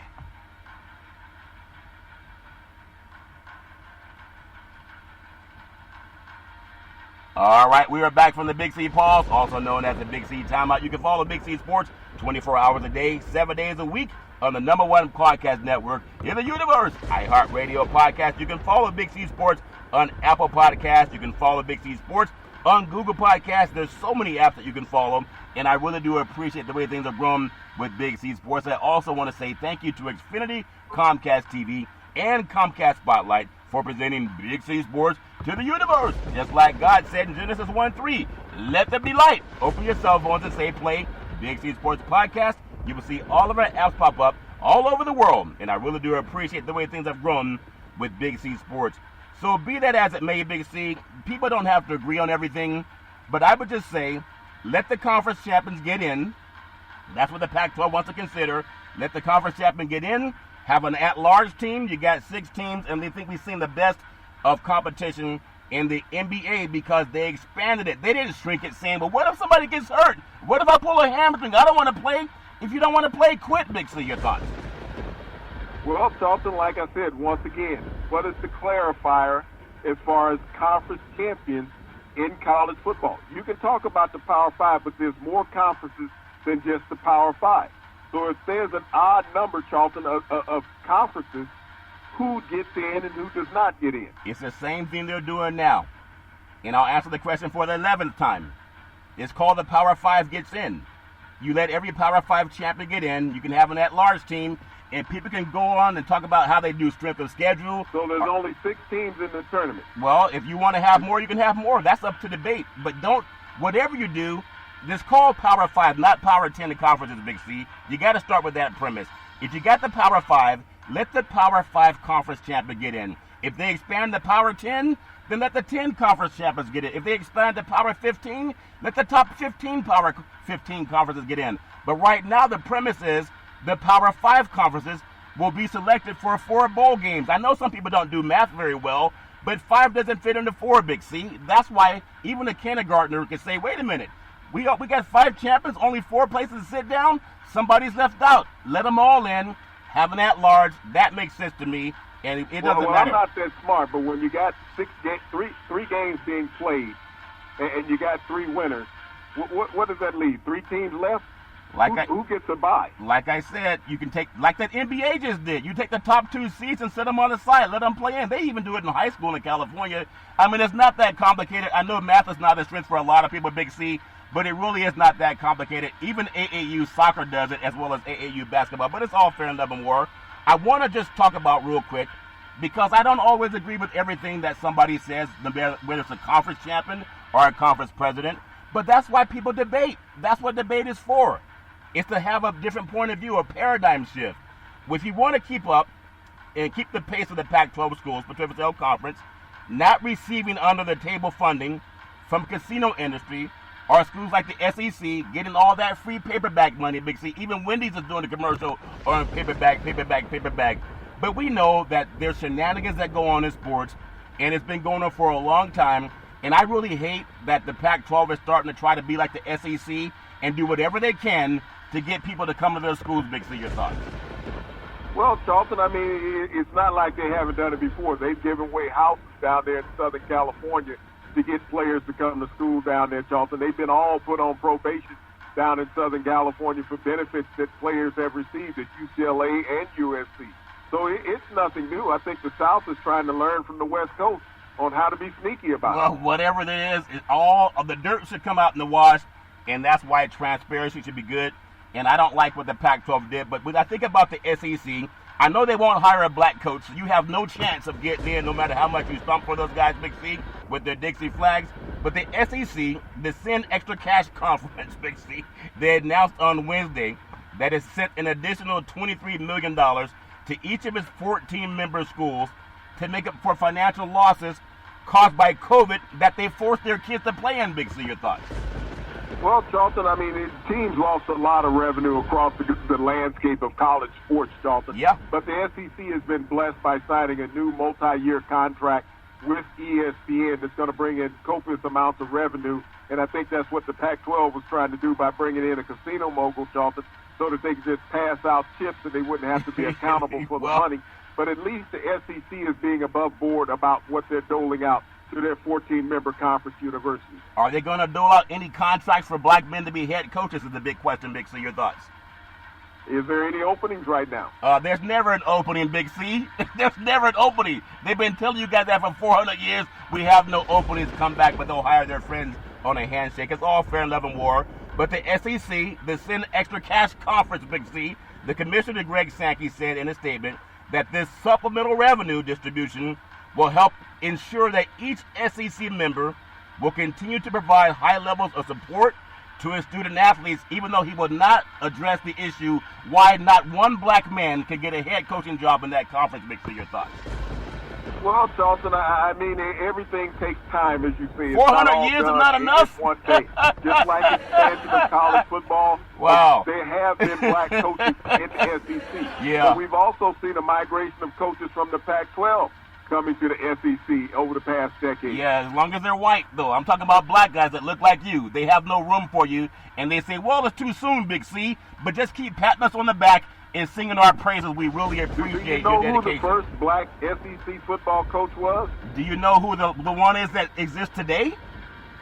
All right, we are back from the Big C pause, also known as the Big C timeout. You can follow Big C Sports 24 hours a day, 7 days a week on the #1 podcast network in the universe, iHeartRadio podcast. You can follow Big C Sports on Apple Podcasts. You can follow Big C Sports on Google Podcasts. There's so many apps that you can follow, and I really do appreciate the way things have grown with Big C Sports. I also want to say thank you to Xfinity, Comcast TV, and Comcast Spotlight for presenting Big C Sports to the universe. Just like God said in Genesis 1:3, let there be light. Open your cell phones and say play Big C Sports Podcast. You will see all of our apps pop up all over the world. And I really do appreciate the way things have grown with Big C Sports. So be that as it may, Big C, people don't have to agree on everything. But I would just say, let the conference champions get in. That's what the Pac-12 wants to consider. Let the conference champion get in. Have an at-large team. You got 6 teams, and they think we've seen the best of competition in the NBA because they expanded it. They didn't shrink it, saying, well, what if somebody gets hurt? What if I pull a hamstring? I don't want to play. If you don't want to play, quit, Big C. Your thoughts? Well, Charlton, like I said, once again, what is the clarifier as far as conference champions in college football? You can talk about the Power 5, but there's more conferences than just the Power 5. So if there's an odd number, Charlton, of conferences, who gets in and who does not get in? It's the same thing they're doing now. And I'll answer the question for the 11th time. It's called the Power 5 gets in. You let every Power 5 champion get in. You can have an at-large team, and people can go on and talk about how they do strength of schedule. So there's only 6 teams in the tournament. Well, if you want to have more, you can have more. That's up to debate. But whatever you do, it's called Power 5, not Power 10 in conferences, Big C. You got to start with that premise. If you got the Power 5, let the Power 5 conference champion get in. If they expand the Power 10, then let the 10 conference champions get in. If they expand the Power 15, let the top 15 Power 15 conferences get in. But right now, the premise is the Power 5 conferences will be selected for 4 bowl games. I know some people don't do math very well, But 5 doesn't fit into 4, Big C. That's why even a kindergartner can say, wait a minute, we got 5 champions, only 4 places to sit down? Somebody's left out. Let them all in. Have an at-large. That makes sense to me, and it doesn't matter. I'm not that smart, but when you got three games being played, and you got 3 winners, what does that leave? 3 teams left? Who gets a bye? Like I said, you can take, like that NBA just did. You take the top 2 seeds and set them on the side. Let them play in. They even do it in high school in California. I mean, it's not that complicated. I know math is not a strength for a lot of people, Big C, but it really is not that complicated. Even AAU soccer does it, as well as AAU basketball. But it's all fair and love and war. I want to just talk about real quick, because I don't always agree with everything that somebody says, whether it's a conference champion or a conference president. But that's why people debate. That's what debate is for. It's to have a different point of view, a paradigm shift. If you want to keep up and keep the pace of the Pac-12 schools, Pacific Coast Conference, not receiving under-the-table funding from casino industry, or schools like the SEC getting all that free paperback money, Big C. Even Wendy's is doing a commercial on paperback. But we know that there's shenanigans that go on in sports, and it's been going on for a long time. And I really hate that the Pac-12 is starting to try to be like the SEC and do whatever they can to get people to come to their schools, Big C. Your thoughts? Well, Charlton, I mean, it's not like they haven't done it before. They've given away houses down there in Southern California to get players to come to school down there, Charlton. They've been all put on probation down in Southern California for benefits that players have received at UCLA and USC. So it's nothing new. I think the South is trying to learn from the West Coast on how to be sneaky about it. Well, whatever it is, all of the dirt should come out in the wash, and that's why transparency should be good. And I don't like what the Pac-12 did, but when I think about the SEC, I know they won't hire a black coach, so you have no chance of getting in no matter how much you stump for those guys, Big C, with their Dixie flags. But the SEC, the Send Extra Cash Conference, Big C, they announced on Wednesday that it sent an additional $23 million to each of its 14 member schools to make up for financial losses caused by COVID that they forced their kids to play in, Big C. Your thoughts? Well, Charlton, I mean, teams lost a lot of revenue across the landscape of college sports, Charlton. Yeah. But the SEC has been blessed by signing a new multi-year contract with ESPN that's going to bring in copious amounts of revenue. And I think that's what the Pac-12 was trying to do by bringing in a casino mogul, Charlton, so that they could just pass out chips and they wouldn't have to be accountable for the money. But at least the SEC is being above board about what they're doling out to their 14-member conference universities. Are they going to dole out any contracts for black men to be head coaches is the big question, Big C. Your thoughts? Is there any openings right now? There's never an opening, Big C. There's never an opening. They've been telling you guys that for 400 years. We have no openings. Come back, but they'll hire their friends on a handshake. It's all fair and love and war. But the SEC, the Send Extra Cash Conference, Big C, the commissioner, Greg Sankey, said in a statement that this supplemental revenue distribution will help ensure that each SEC member will continue to provide high levels of support to his student athletes, even though he will not address the issue why not one black man can get a head coaching job in that conference. Big C. Your thoughts? Well, Charlton, I mean, everything takes time, as you see. 400 years is not enough? One day. Just like expansion of college football, wow. There have been black coaches in the SEC. Yeah. But we've also seen a migration of coaches from the Pac-12 coming to the SEC over the past decade. Yeah, as long as they're white, though. I'm talking about black guys that look like you. They have no room for you, and they say, well, it's too soon, Big C, but just keep patting us on the back and singing our praises. We really appreciate your dedication. Do you know who the first black SEC football coach was? Do you know who the one is that exists today?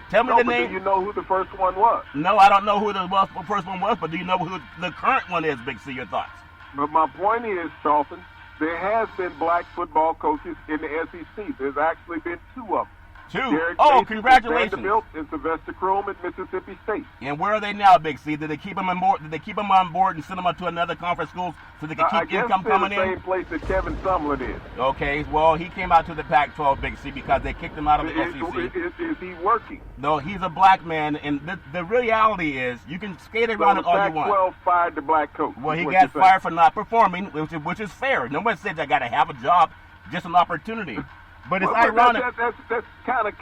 Tell me the name. Do you know who the first one was? No, I don't know who the first one was, but do you know who the current one is, Big C? Your thoughts? But my point is, Charlton, there has been black football coaches in the SEC. There's actually been 2 of them. 2? Derek Oh, Mason congratulations. at Vanderbilt and Sylvester Croom at Mississippi State. And where are they now, Big C? Did they keep them on board? Did they keep them on board and send them to another conference school so they can keep income coming in? I guess they're the same place that Kevin Sumlin is. Okay, well, he came out to the Pac-12, Big C, because they kicked him out of the SEC. Is he working? No, he's a black man, and the reality is you can skate around it all you want. Pac-12 fired the black coach. Well, he got fired for not performing, which is fair. No one said I got to have a job, just an opportunity. But it's ironic. That's kind of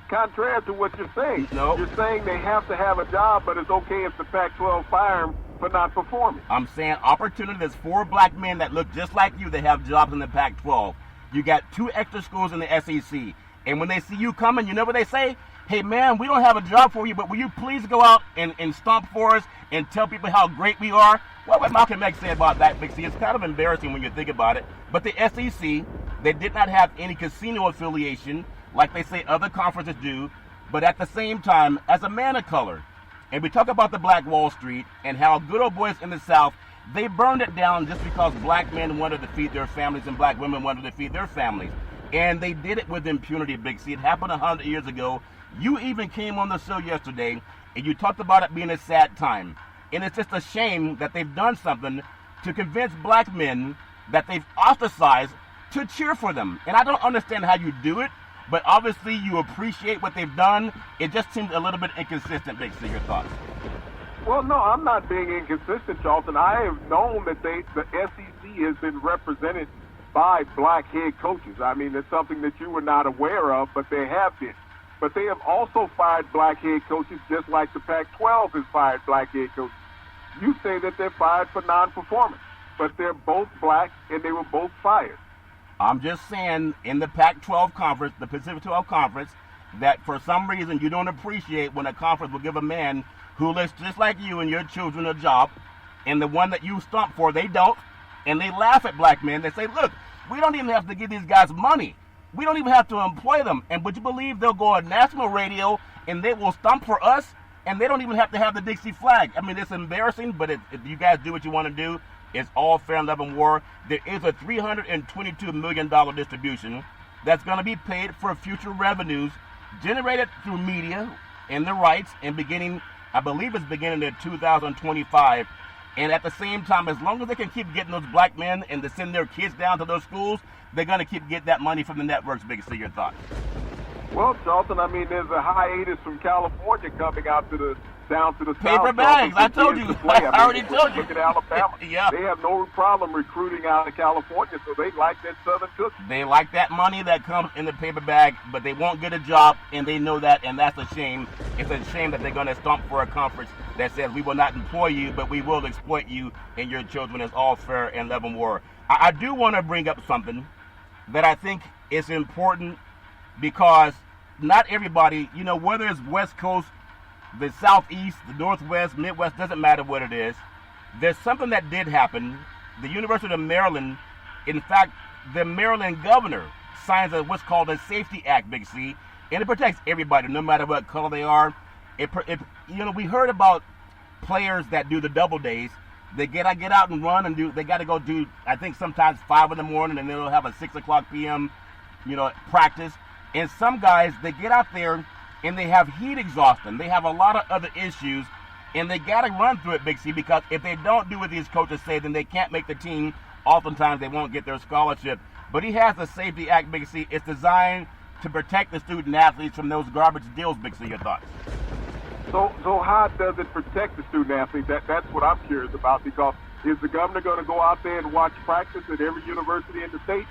contrary to what you're saying. No. You're saying they have to have a job, but it's okay if the Pac-12 fire him for not performing. I'm saying opportunity. There's 4 black men that look just like you that have jobs in the Pac-12. You got 2 extra schools in the SEC. And when they see you coming, you know what they say? Hey, man, we don't have a job for you, but will you please go out and stomp for us and tell people how great we are? Well, what Malcolm X said about that, Big C, it's kind of embarrassing when you think about it. But the SEC, they did not have any casino affiliation like they say other conferences do. But at the same time, as a man of color, and we talk about the Black Wall Street and how good old boys in the South, they burned it down just because black men wanted to feed their families and black women wanted to feed their families. And they did it with impunity, Big C. It happened 100 years ago. You even came on the show yesterday, and you talked about it being a sad time. And it's just a shame that they've done something to convince black men that they've ostracized to cheer for them. And I don't understand how you do it, but obviously you appreciate what they've done. It just seems a little bit inconsistent, Big C. Your thoughts? Well, no, I'm not being inconsistent, Charlton. I have known that the SEC has been represented by black head coaches. I mean, it's something that you were not aware of, but they have been. But they have also fired black head coaches just like the Pac-12 has fired black head coaches. You say that they're fired for non-performance, but they're both black and they were both fired. I'm just saying, in the Pac-12 conference, the Pacific 12 conference, that for some reason you don't appreciate when a conference will give a man who looks just like you and your children a job, and the one that you stomp for, they don't, and they laugh at black men. They say, look, we don't even have to give these guys money. We don't even have to employ them. And would you believe they'll go on national radio and they will stomp for us, and they don't even have to have the Dixie flag? I mean, it's embarrassing, but if you guys do what you want to do, it's all fair and love and war. There is a $322 million distribution that's going to be paid for future revenues generated through media and the rights, and beginning, I believe it's beginning in 2025. And at the same time, as long as they can keep getting those black men and to send their kids down to those schools, they're going to keep getting that money from the networks. Big C, your thoughts? Well, Charlton, I mean, there's a hiatus from California coming out down to the paper south. bags. I told you. I already told you. Look at Alabama. Yeah. They have no problem recruiting out of California, so they like that Southern cookie. They like that money that comes in the paper bag, but they won't get a job, and they know that, and that's a shame. It's a shame that they're going to stomp for a conference that says we will not employ you, but we will exploit you and your children. As all fair and love and war. I do want to bring up something that I think is important, because not everybody, whether it's West Coast, the Southeast, the Northwest, Midwest, doesn't matter what it is. There's something that did happen. The University of Maryland, in fact, the Maryland governor signs what's called a Safety Act, Big C, and it protects everybody, no matter what color they are. We heard about players that do the double days. They get out and run and they got to go do, I think sometimes 5 in the morning, and they'll have a 6 o'clock p.m., practice. And some guys, they get out there and they have heat exhaustion. They have a lot of other issues, and they got to run through it, Big C, because if they don't do what these coaches say, then they can't make the team. Oftentimes, they won't get their scholarship. But he has the Safety Act, Big C. It's designed to protect the student athletes from those garbage deals, Big C. Your thoughts? So how does it protect the student athlete? That's what I'm curious about, because is the governor going to go out there and watch practice at every university in the state?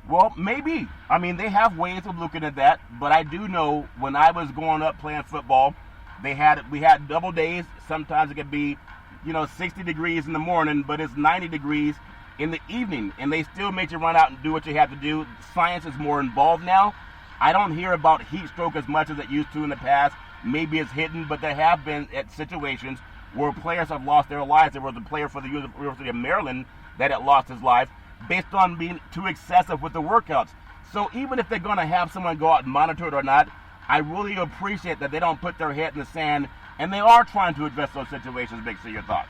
Well, maybe. I mean, they have ways of looking at that, but I do know when I was growing up playing football, we had double days. Sometimes it could be, 60 degrees in the morning, but it's 90 degrees in the evening, and they still make you run out and do what you have to do. Science is more involved now. I don't hear about heat stroke as much as it used to in the past. Maybe it's hidden, but there have been situations where players have lost their lives. There was a player for the University of Maryland that had lost his life based on being too excessive with the workouts. So even if they're going to have someone go out and monitor it or not, I really appreciate that they don't put their head in the sand, and they are trying to address those situations. Big C, your thoughts?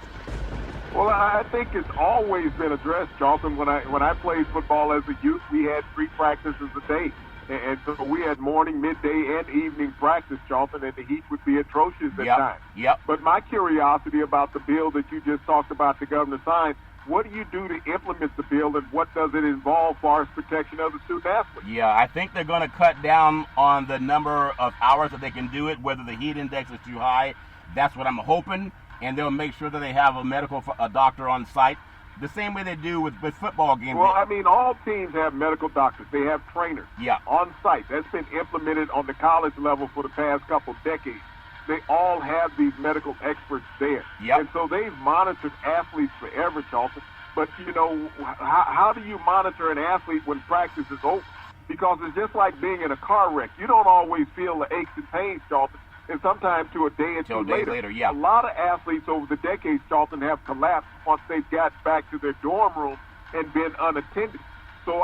Well, I think it's always been addressed, Charlton. When I played football as a youth, we had 3 practices a day. And so we had morning, midday, and evening practice, Charlton, and the heat would be atrocious at times. Yep. But my curiosity about the bill that you just talked about, the governor signed, what do you do to implement the bill, and what does it involve for our protection of the student athlete? Yeah, I think they're going to cut down on the number of hours that they can do it, whether the heat index is too high. That's what I'm hoping. And they'll make sure that they have a doctor on site, the same way they do with football games. Well, I mean, all teams have medical doctors. They have trainers on site. That's been implemented on the college level for the past couple decades. They all have these medical experts there. Yep. And so they've monitored athletes forever, Charlton. But, how do you monitor an athlete when practice is over? Because it's just like being in a car wreck. You don't always feel the aches and pains, Charlton, and sometimes to a day or two later. Yeah. A lot of athletes over the decades, Charlton, have collapsed once they've gotten back to their dorm room and been unattended. So,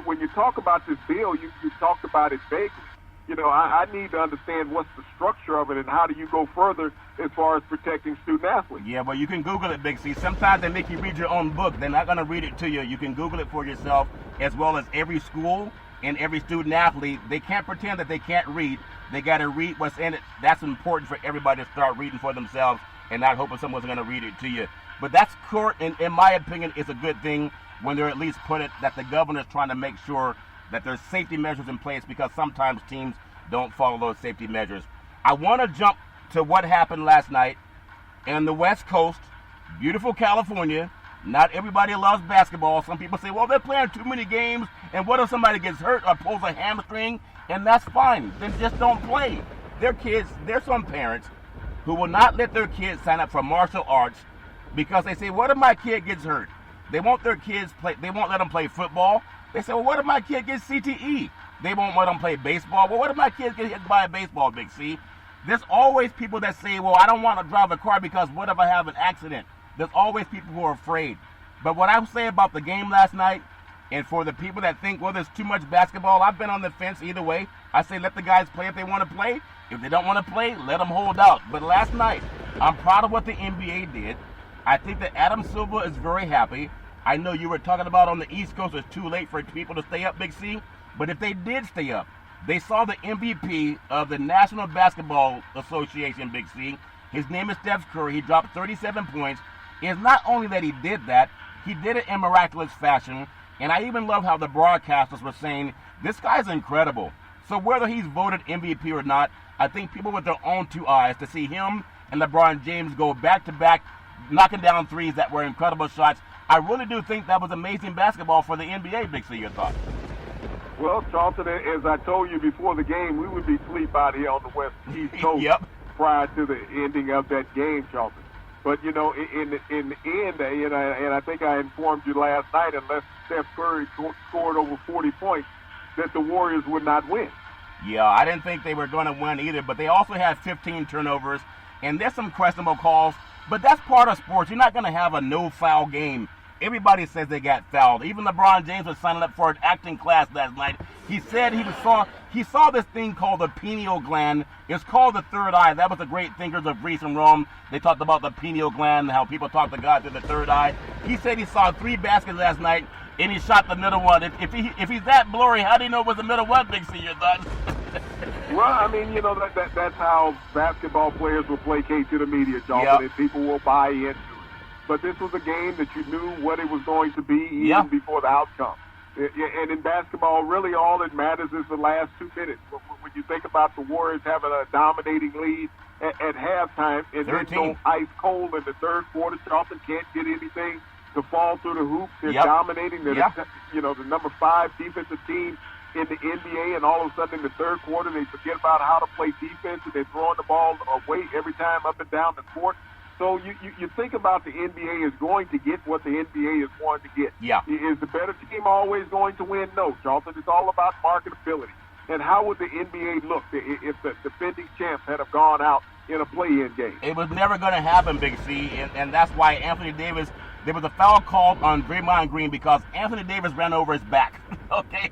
when you talk about this bill, you talked about it vaguely. I need to understand what's the structure of it and how do you go further as far as protecting student athletes. Yeah, well, you can Google it, Big C. Sometimes they make you read your own book. They're not going to read it to you. You can Google it for yourself, as well as every school and every student athlete. They can't pretend that they can't read. They got to read what's in it. That's important for everybody to start reading for themselves and not hoping someone's going to read it to you. But that's court, in my opinion, is a good thing when they're at least put it that the governor's trying to make sure that there's safety measures in place, because sometimes teams don't follow those safety measures. I want to jump to what happened last night in the West Coast, beautiful California. Not everybody loves basketball. Some people say, well, they're playing too many games, and what if somebody gets hurt or pulls a hamstring? And that's fine. Then just don't play. There's some parents who will not let their kids sign up for martial arts because they say, what if my kid gets hurt? They won't let them play football. They say, well, what if my kid gets CTE? They won't let them play baseball. Well, what if my kids get hit by a baseball, Big C? There's always people that say, well, I don't want to drive a car because what if I have an accident? There's always people who are afraid. But what I would say about the game last night, and for the people that think, well, there's too much basketball, I've been on the fence either way. I say let the guys play if they want to play. If they don't want to play, let them hold out. But last night, I'm proud of what the NBA did. I think that Adam Silver is very happy. I know you were talking about on the East Coast, it's too late for people to stay up, Big C. But if they did stay up, they saw the MVP of the National Basketball Association, Big C. His name is Steph Curry. He dropped 37 points. It's not only that he did that, he did it in miraculous fashion. And I even love how the broadcasters were saying, this guy's incredible. So whether he's voted MVP or not, I think people with their own two eyes to see him and LeBron James go back-to-back, knocking down threes that were incredible shots. I really do think that was amazing basketball for the NBA, Big C. Your thoughts? Well, Charlton, as I told you before the game, we would be asleep out here on the West East Coast prior to the ending of that game, Charlton. But, in the end, and I think I informed you last night, unless Steph Curry scored over 40 points, that the Warriors would not win. Yeah, I didn't think they were going to win either, but they also had 15 turnovers, and there's some questionable calls, but that's part of sports. You're not going to have a no-foul game. Everybody says they got fouled. Even LeBron James was signing up for an acting class last night. He said he saw this thing called the pineal gland. It's called the third eye. That was the great thinkers of Greece and Rome. They talked about the pineal gland, how people talk to God through the third eye. He said he saw 3 baskets last night, and he shot the middle one. If he's that blurry, how do you know it was the middle one, Big C? Your thoughts? Well, I mean, that's how basketball players will placate to the media, Jonathan, and people will buy into it. But this was a game that you knew what it was going to be even before the outcome. And in basketball, really all that matters is the last 2 minutes. When you think about the Warriors having a dominating lead at halftime and then go ice cold in the third quarter, Charlton can't get anything to fall through the hoops. They're dominating. They're the number 5 defensive team in the NBA, and all of a sudden in the third quarter they forget about how to play defense and they're throwing the ball away every time up and down the court. So you think about the NBA is going to get what the NBA is going to get. Yeah. Is the better team always going to win? No, Charlton. It's all about marketability. And how would the NBA look if the defending champs had have gone out in a play-in game? It was never going to happen, Big C, and that's why Anthony Davis, there was a foul called on Draymond Green because Anthony Davis ran over his back. Okay?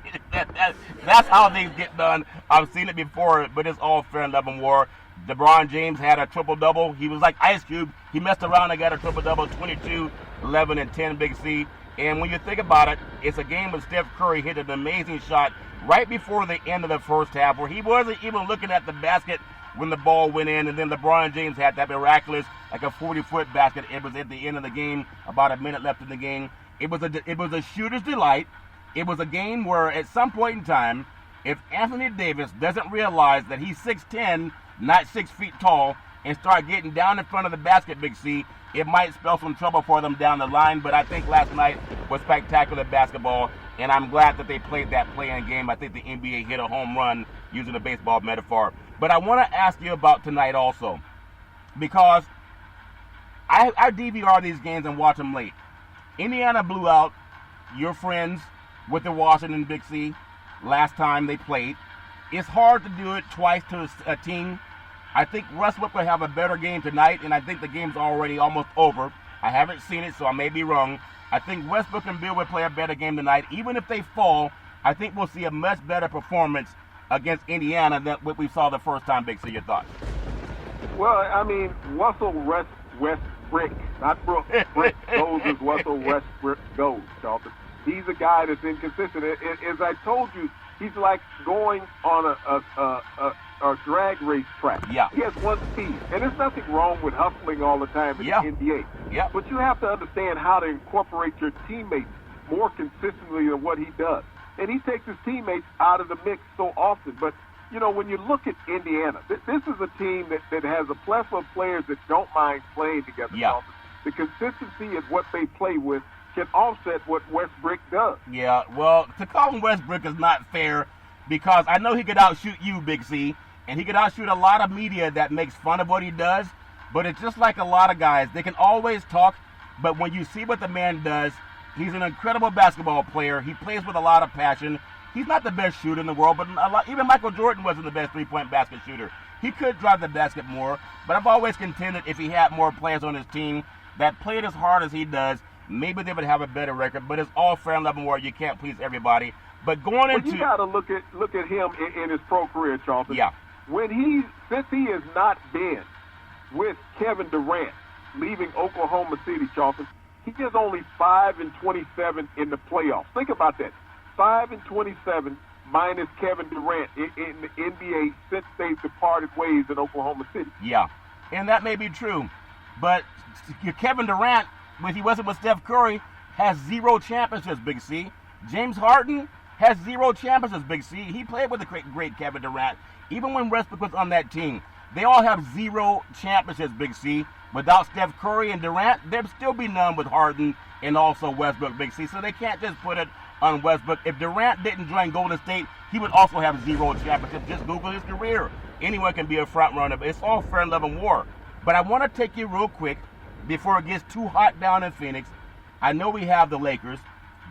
That's how things get done. I've seen it before, but it's all fair and love and war. LeBron James had a triple-double. He was like Ice Cube. He messed around and got a triple-double, 22, 11, and 10, Big C. And when you think about it, it's a game with Steph Curry hit an amazing shot right before the end of the first half where he wasn't even looking at the basket when the ball went in, and then LeBron James had that miraculous, like a 40-foot basket. It was at the end of the game, about a minute left in the game. It was a shooter's delight. It was a game where at some point in time, if Anthony Davis doesn't realize that he's 6'10", not 6 feet tall, and start getting down in front of the basket, Big C, it might spell some trouble for them down the line. But I think last night was spectacular basketball, and I'm glad that they played that play-in game. I think the NBA hit a home run using a baseball metaphor. But I want to ask you about tonight also, because I DVR these games and watch them late. Indiana blew out your friends with the Washington Big C last time they played. It's hard to do it twice to a team. I think Westbrook will have a better game tonight, and I think the game's already almost over. I haven't seen it, so I may be wrong. I think Westbrook and Bill will play a better game tonight. Even if they fall, I think we'll see a much better performance against Indiana than what we saw the first time. Big C, your thoughts? Well, I mean, Russell Westbrook, not Brooks. Brick goes as Russell Westbrook goes, Charlton. He's a guy that's inconsistent. As I told you, he's like going on a drag race track. Yeah. He has one speed, and there's nothing wrong with hustling all the time in the NBA. Yeah. But you have to understand how to incorporate your teammates more consistently than what he does. And he takes his teammates out of the mix so often. But, you know, when you look at Indiana, this is a team that has a plethora of players that don't mind playing together. Yeah. The consistency of what they play with can offset what Westbrook does. Yeah, well, to call him Westbrook is not fair because I know he could outshoot you, Big C, and he could outshoot a lot of media that makes fun of what he does, but it's just like a lot of guys. They can always talk, but when you see what the man does, he's an incredible basketball player. He plays with a lot of passion. He's not the best shooter in the world, but even Michael Jordan wasn't the best three-point basket shooter. He could drive the basket more, but I've always contended if he had more players on his team that played as hard as he does, maybe they would have a better record, but it's all fair and level where you can't please everybody. But going into... you got to look at him in his pro career, Charlton. Yeah. Since he has not been with Kevin Durant, leaving Oklahoma City, Charlton, he is only 5-27 in the playoffs. Think about that. 5-27 minus Kevin Durant in the NBA since they've departed ways in Oklahoma City. Yeah, and that may be true. But Kevin Durant, when he wasn't with Steph Curry, has 0 championships, Big C. James Harden has 0 championships, Big C. He played with the great Kevin Durant. Even when Westbrook was on that team, they all have 0 championships, Big C. Without Steph Curry and Durant, there'd still be none with Harden and also Westbrook, Big C. So they can't just put it on Westbrook. If Durant didn't join Golden State, he would also have 0 championships. Just Google his career. Anyone can be a front runner. It's all fair and love and war. But I want to take you real quick before it gets too hot down in Phoenix. I know we have the Lakers.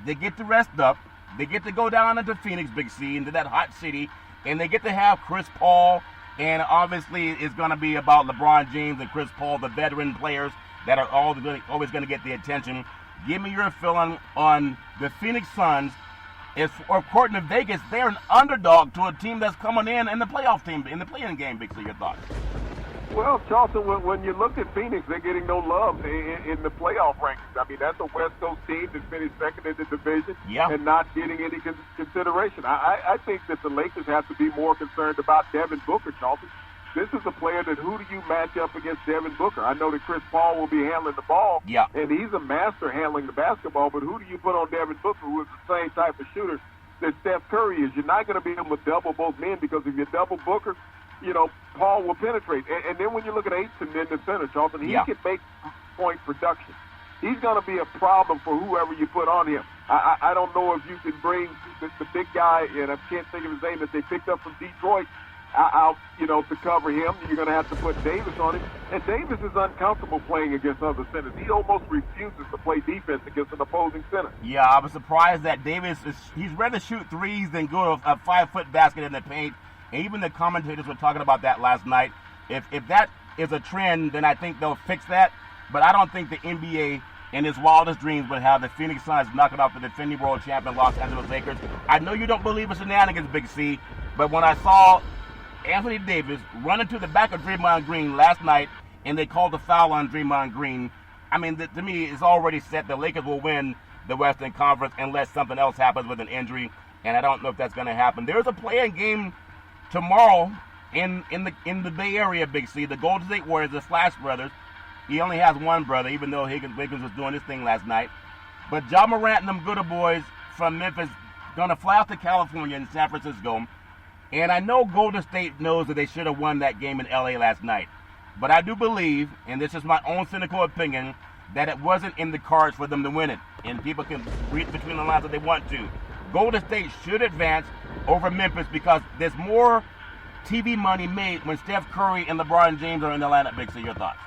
They get to rest up. They get to go down into Phoenix, Big C, into that hot city, and they get to have Chris Paul, and obviously it's going to be about LeBron James and Chris Paul, the veteran players that are always going to get the attention. Give me your feeling on the Phoenix Suns. According to Vegas, they're an underdog to a team that's coming in the playoff team, in the play-in game, Big C. Your thoughts? Well, Charlton, when you look at Phoenix, they're getting no love in the playoff rankings. I mean, that's a West Coast team that finished second in the division and not getting any consideration. I think that the Lakers have to be more concerned about Devin Booker, Charlton. This is a player that who do you match up against Devin Booker? I know that Chris Paul will be handling the ball, and he's a master handling the basketball, but who do you put on Devin Booker, who is the same type of shooter that Steph Curry is? You're not going to be able to double both men because if you double Booker, you know, Paul will penetrate. And then when you look at Aiton in the center, Charlton, he can make point production. He's going to be a problem for whoever you put on him. I don't know if you can bring the big guy, and I can't think of his name, that they picked up from Detroit out, to cover him. You're going to have to put Davis on him. And Davis is uncomfortable playing against other centers. He almost refuses to play defense against an opposing center. Yeah, I was surprised that Davis he's rather shoot threes than go a 5-foot basket in the paint. And even the commentators were talking about that last night. If that is a trend, then I think they'll fix that. But I don't think the NBA in its wildest dreams would have the Phoenix Suns knocking off the defending world champion Los Angeles Lakers. I know you don't believe in shenanigans, Big C, but when I saw Anthony Davis run into the back of Draymond Green last night and they called the foul on Draymond Green, I mean, to me, it's already set. The Lakers will win the Western Conference unless something else happens with an injury, and I don't know if that's going to happen. There's a play-in game tomorrow in the Bay Area, Big C. The Golden State Warriors, the Flash brothers. He only has one brother, even though Wiggins was doing his thing last night. But Ja Morant and them good boys from Memphis going to fly out to California and San Francisco. And I know Golden State knows that they should have won that game in L.A. last night. But I do believe, and this is my own cynical opinion, that it wasn't in the cards for them to win it. And people can read between the lines if they want to. Golden State should advance over Memphis because there's more TV money made when Steph Curry and LeBron James are in the lineup. Big C, your thoughts?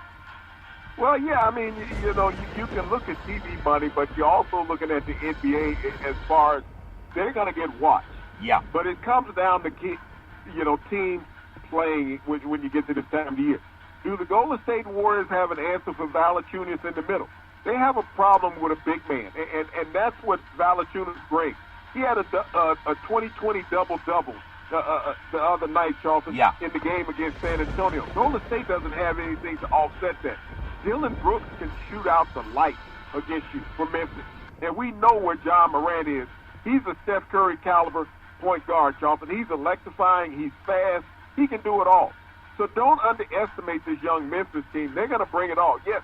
Well, yeah, I mean, you can look at TV money, but you're also looking at the NBA as far as they're going to get watched. Yeah. But it comes down to, teams playing when you get to this time of the year. Do the Golden State Warriors have an answer for Valanciunas in the middle? They have a problem with a big man, and that's what Valanciunas brings. He had a 20-20 double-double the other night, Charlton, in the game against San Antonio. Golden State doesn't have anything to offset that. Dylan Brooks can shoot out the light against you for Memphis. And we know where John Morant is. He's a Steph Curry caliber point guard, Charlton. He's electrifying. He's fast. He can do it all. So don't underestimate this young Memphis team. They're going to bring it all. Yes,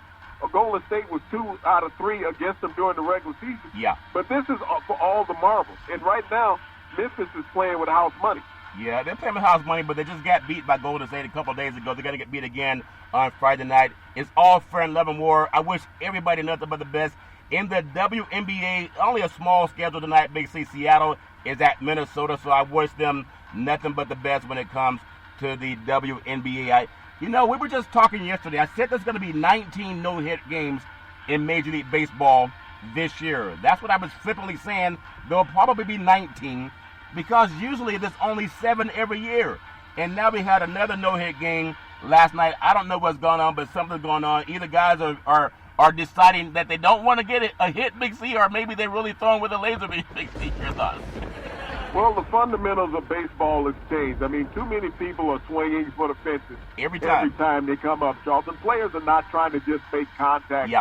Golden State was 2 out of 3 against them during the regular season. Yeah. But this is for all the marbles. And right now, Memphis is playing with house money. Yeah, they're playing with house money, but they just got beat by Golden State a couple of days ago. They're going to get beat again on Friday night. It's all fair and love and war. I wish everybody nothing but the best. In the WNBA, only a small schedule tonight. Big C, Seattle is at Minnesota, so I wish them nothing but the best when it comes to the WNBA. We were just talking yesterday. I said there's going to be 19 no-hit games in Major League Baseball this year. That's what I was flippantly saying. There'll probably be 19 because usually there's only 7 every year. And now we had another no-hit game last night. I don't know what's going on, but something's going on. Either guys are deciding that they don't want to get a hit, Big C, or maybe they're really throwing with a laser, Big C. Your thoughts? Well, the fundamentals of baseball has changed. I mean, too many people are swinging for the fences every time they come up, Charlton. Players are not trying to just make contact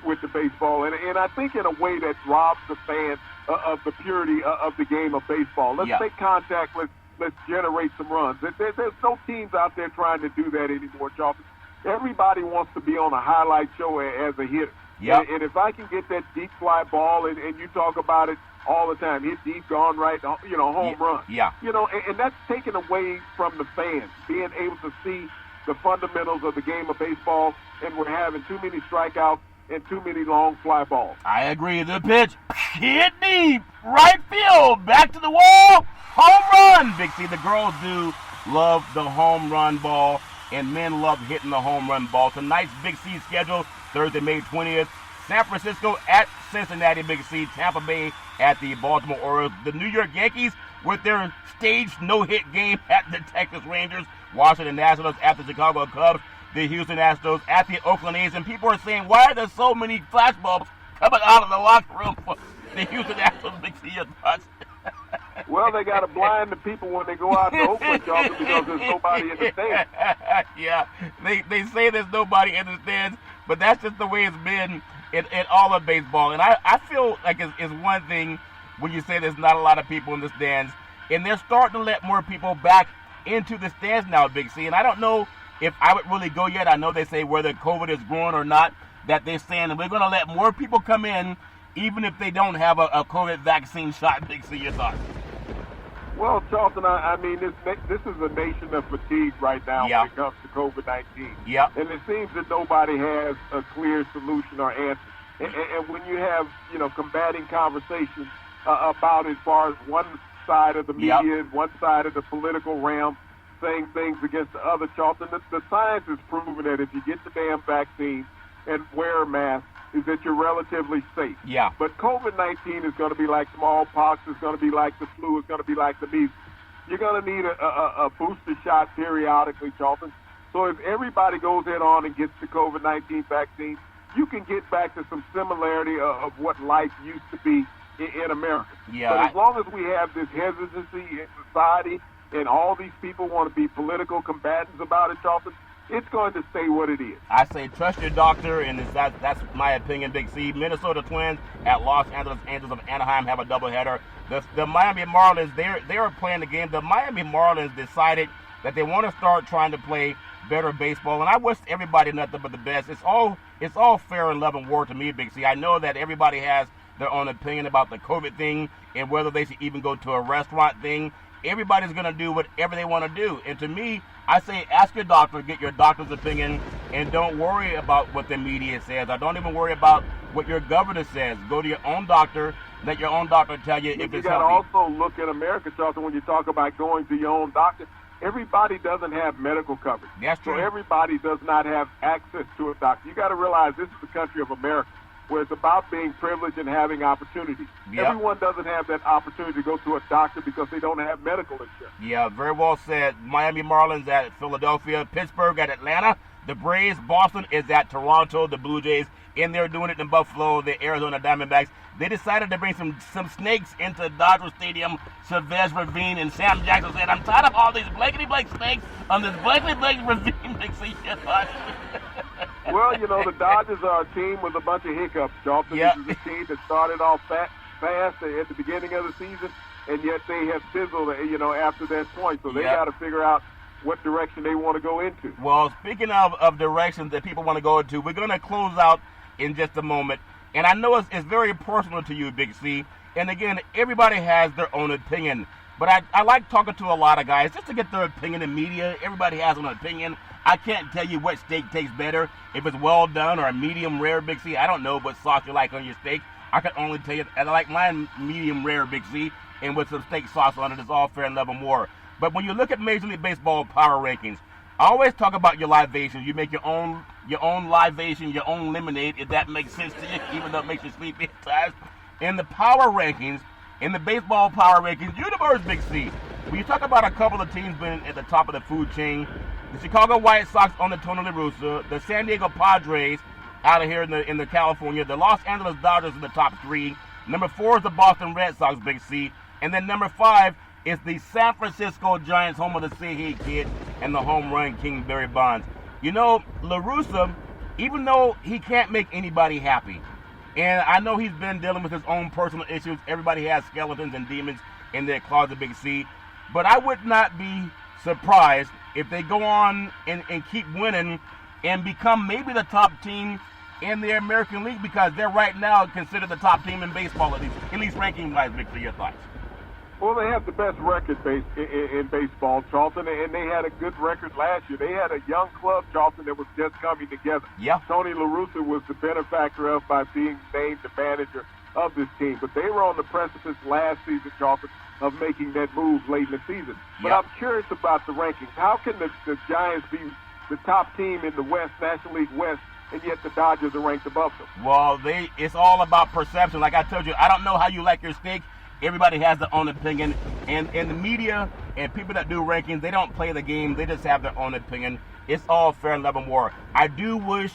with the baseball. And I think in a way that robs the fan of the purity of the game of baseball. Let's make contact. Let's generate some runs. There's no teams out there trying to do that anymore, Charlton. Everybody wants to be on a highlight show as a hitter. Yep. And if I can get that deep fly ball, and you talk about it all the time, hit deep, gone right, home run. Yeah. And that's taken away from the fans, being able to see the fundamentals of the game of baseball, and we're having too many strikeouts and too many long fly balls. I agree. The pitch hit deep, right field, back to the wall, home run. Big C, the girls do love the home run ball, and men love hitting the home run ball. Tonight's Big C schedule, Thursday, May 20th, San Francisco at Cincinnati, Big C, Tampa Bay at the Baltimore Orioles, the New York Yankees with their staged no-hit game at the Texas Rangers, Washington Nationals at the Chicago Cubs, the Houston Astros at the Oakland A's, and people are saying, why are there so many flashbulbs coming out of the locker room for the Houston Astros? Big C, your thoughts? Well, they got to blind the people when they go out to Oakland, Charlton, because there's nobody in the stands. Yeah, they say there's nobody in the stands, but that's just the way it's been in all of baseball. And I feel like it's one thing when you say there's not a lot of people in the stands, and they're starting to let more people back into the stands now, Big C. And I don't know if I would really go yet. I know they say whether COVID is growing or not, that they're saying that we're going to let more people come in even if they don't have a COVID vaccine shot. Big C, your thoughts? Well, Charlton, I mean, this is a nation of fatigue right now when it comes to COVID-19. Yeah. And it seems that nobody has a clear solution or answer. And when you have, combating conversations about as far as one side of the media and one side of the political realm saying things against the other, Charlton, the science has proven that if you get the damn vaccine and wear a mask, is that you're relatively safe. Yeah. But COVID-19 is going to be like smallpox. It's going to be like the flu. It's going to be like the measles. You're going to need a booster shot periodically, Charlton. So if everybody goes head on and gets the COVID-19 vaccine, you can get back to some similarity of what life used to be in America. Yeah. But as long as we have this hesitancy in society and all these people want to be political combatants about it, Charlton, it's going to stay what it is. I say trust your doctor, and that's my opinion, Big C. Minnesota Twins at Los Angeles Angels of Anaheim have a doubleheader. The Miami Marlins, they are playing the game. The Miami Marlins decided that they want to start trying to play better baseball, and I wish everybody nothing but the best. It's all fair and love and war to me, Big C. I know that everybody has their own opinion about the COVID thing and whether they should even go to a restaurant thing. Everybody's going to do whatever they want to do. And to me, I say ask your doctor, get your doctor's opinion, and don't worry about what the media says. Or don't even worry about what your governor says. Go to your own doctor. Let your own doctor tell you if it's healthy. You got to also look at America, Charlton, when you talk about going to your own doctor. everybody doesn't have medical coverage. That's true. So everybody does not have access to a doctor. You got to realize this is the country of America, where it's about being privileged and having opportunity. Yep. Everyone doesn't have that opportunity to go to a doctor because they don't have medical insurance. Yeah, very well said. Miami Marlins at Philadelphia, Pittsburgh at Atlanta, the Braves, Boston is at Toronto, the Blue Jays, and they're doing it in Buffalo, the Arizona Diamondbacks. They decided to bring some snakes into Dodger Stadium, Chavez Ravine, and Sam Jackson said, I'm tired of all these blankety-blank snakes on this blankety-blank ravine mixing shit. Well, you know, the Dodgers are a team with a bunch of hiccups, Charlton. Yep. This is a team that started off fast at the beginning of the season, and yet they have fizzled, you know, after that point. So they Yep. got to figure out what direction they want to go into. Well, speaking of directions that people want to go into, we're going to close out in just a moment. And I know it's very personal to you, Big C. And again, everybody has their own opinion. But I like talking to a lot of guys just to get their opinion in media. Everybody has an opinion. I can't tell you what steak tastes better, if it's well done or a medium rare, Big C. I don't know what sauce you like on your steak. I can only tell you I like mine medium rare, Big C, and with some steak sauce on it. It's all fair and level more. But when you look at Major League Baseball power rankings, I always talk about your libations. You make your own libation, your own lemonade, if that makes sense to you, even though it makes you sleepy at times. In the power rankings, in the baseball power rankings, universe, Big C. When you talk about a couple of teams being at the top of the food chain, the Chicago White Sox on the Tony La Russa, the San Diego Padres out of here in the California, the Los Angeles Dodgers in the top 3. Number 4 is the Boston Red Sox, Big C. And then number 5 is the San Francisco Giants, home of the Say Hey Kid and the home run king Barry Bonds. You know, La Russa, even though he can't make anybody happy, and I know he's been dealing with his own personal issues. Everybody has skeletons and demons in their closet, Big C. But I would not be surprised if they go on and keep winning and become maybe the top team in the American League, because they're right now considered the top team in baseball, at least ranking-wise. Big C, your thoughts? Well, they have the best record in baseball, Charlton, and they had a good record last year. They had a young club, Charlton, that was just coming together. Yeah. Tony La Russa was the benefactor of by being named the manager of this team. But they were on the precipice last season, Charlton, of making that move late in the season. But Yep. I'm curious about the rankings. How can the Giants be the top team in the West, National League West, and yet the Dodgers are ranked above them? Well, it's all about perception. Like I told you, I don't know how you like your steak. Everybody has their own opinion. And the media and people that do rankings, they don't play the game. They just have their own opinion. It's all fair and level war. I do wish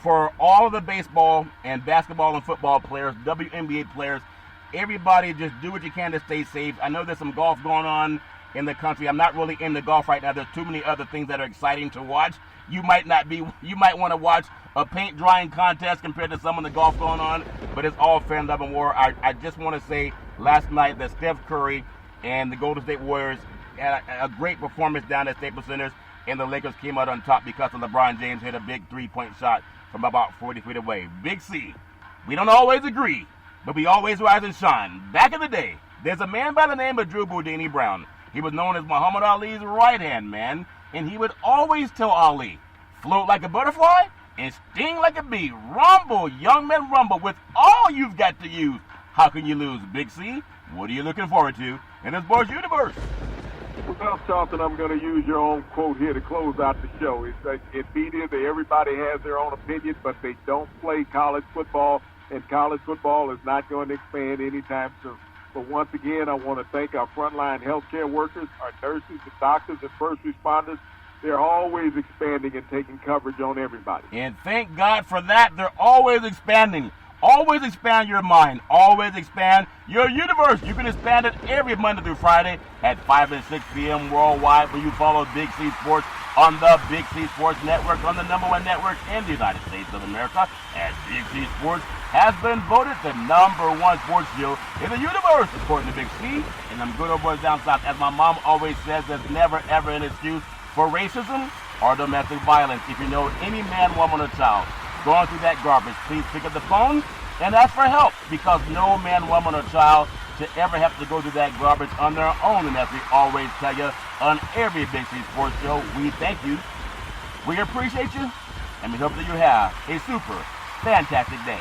for all of the baseball and basketball and football players, WNBA players, everybody just do what you can to stay safe. I know there's some golf going on in the country. I'm not really into golf right now. There's too many other things that are exciting to watch. You might want to watch a paint drying contest compared to some of the golf going on, but it's all fair and level war. I just want to say last night that Steph Curry and the Golden State Warriors had a great performance down at Staples Center, and the Lakers came out on top because of LeBron James hit a big three-point shot from about 40 feet away. Big C, we don't always agree, but we always rise and shine. Back in the day, there's a man by the name of Drew Boudini Brown. He was known as Muhammad Ali's right-hand man, and he would always tell Ali, float like a butterfly and sting like a bee. Rumble, young men, rumble with all you've got to use. How can you lose, Big C? What are you looking forward to in this sports universe? Well, Charlton, I'm going to use your own quote here to close out the show. It's like in media, everybody has their own opinion, but they don't play college football, and college football is not going to expand anytime soon. But once again, I want to thank our frontline healthcare workers, our nurses, the doctors, and first responders. They're always expanding and taking coverage on everybody. And thank God for that. They're always expanding. Always expand your mind. Always expand your universe. You can expand it every Monday through Friday at 5 and 6 p.m. worldwide, when you follow Big C Sports on the Big C Sports Network, on the #1 network in the United States of America, as Big C Sports has been voted the #1 sports show in the universe, according to Big C. And them good old boys down south, as my mom always says, there's never ever an excuse for racism or domestic violence. If you know any man, woman, or child going through that garbage, please pick up the phone and ask for help, because no man, woman, or child should ever have to go through that garbage on their own. And as we always tell you on every Big C Sports show, we thank you, we appreciate you, and we hope that you have a super fantastic day.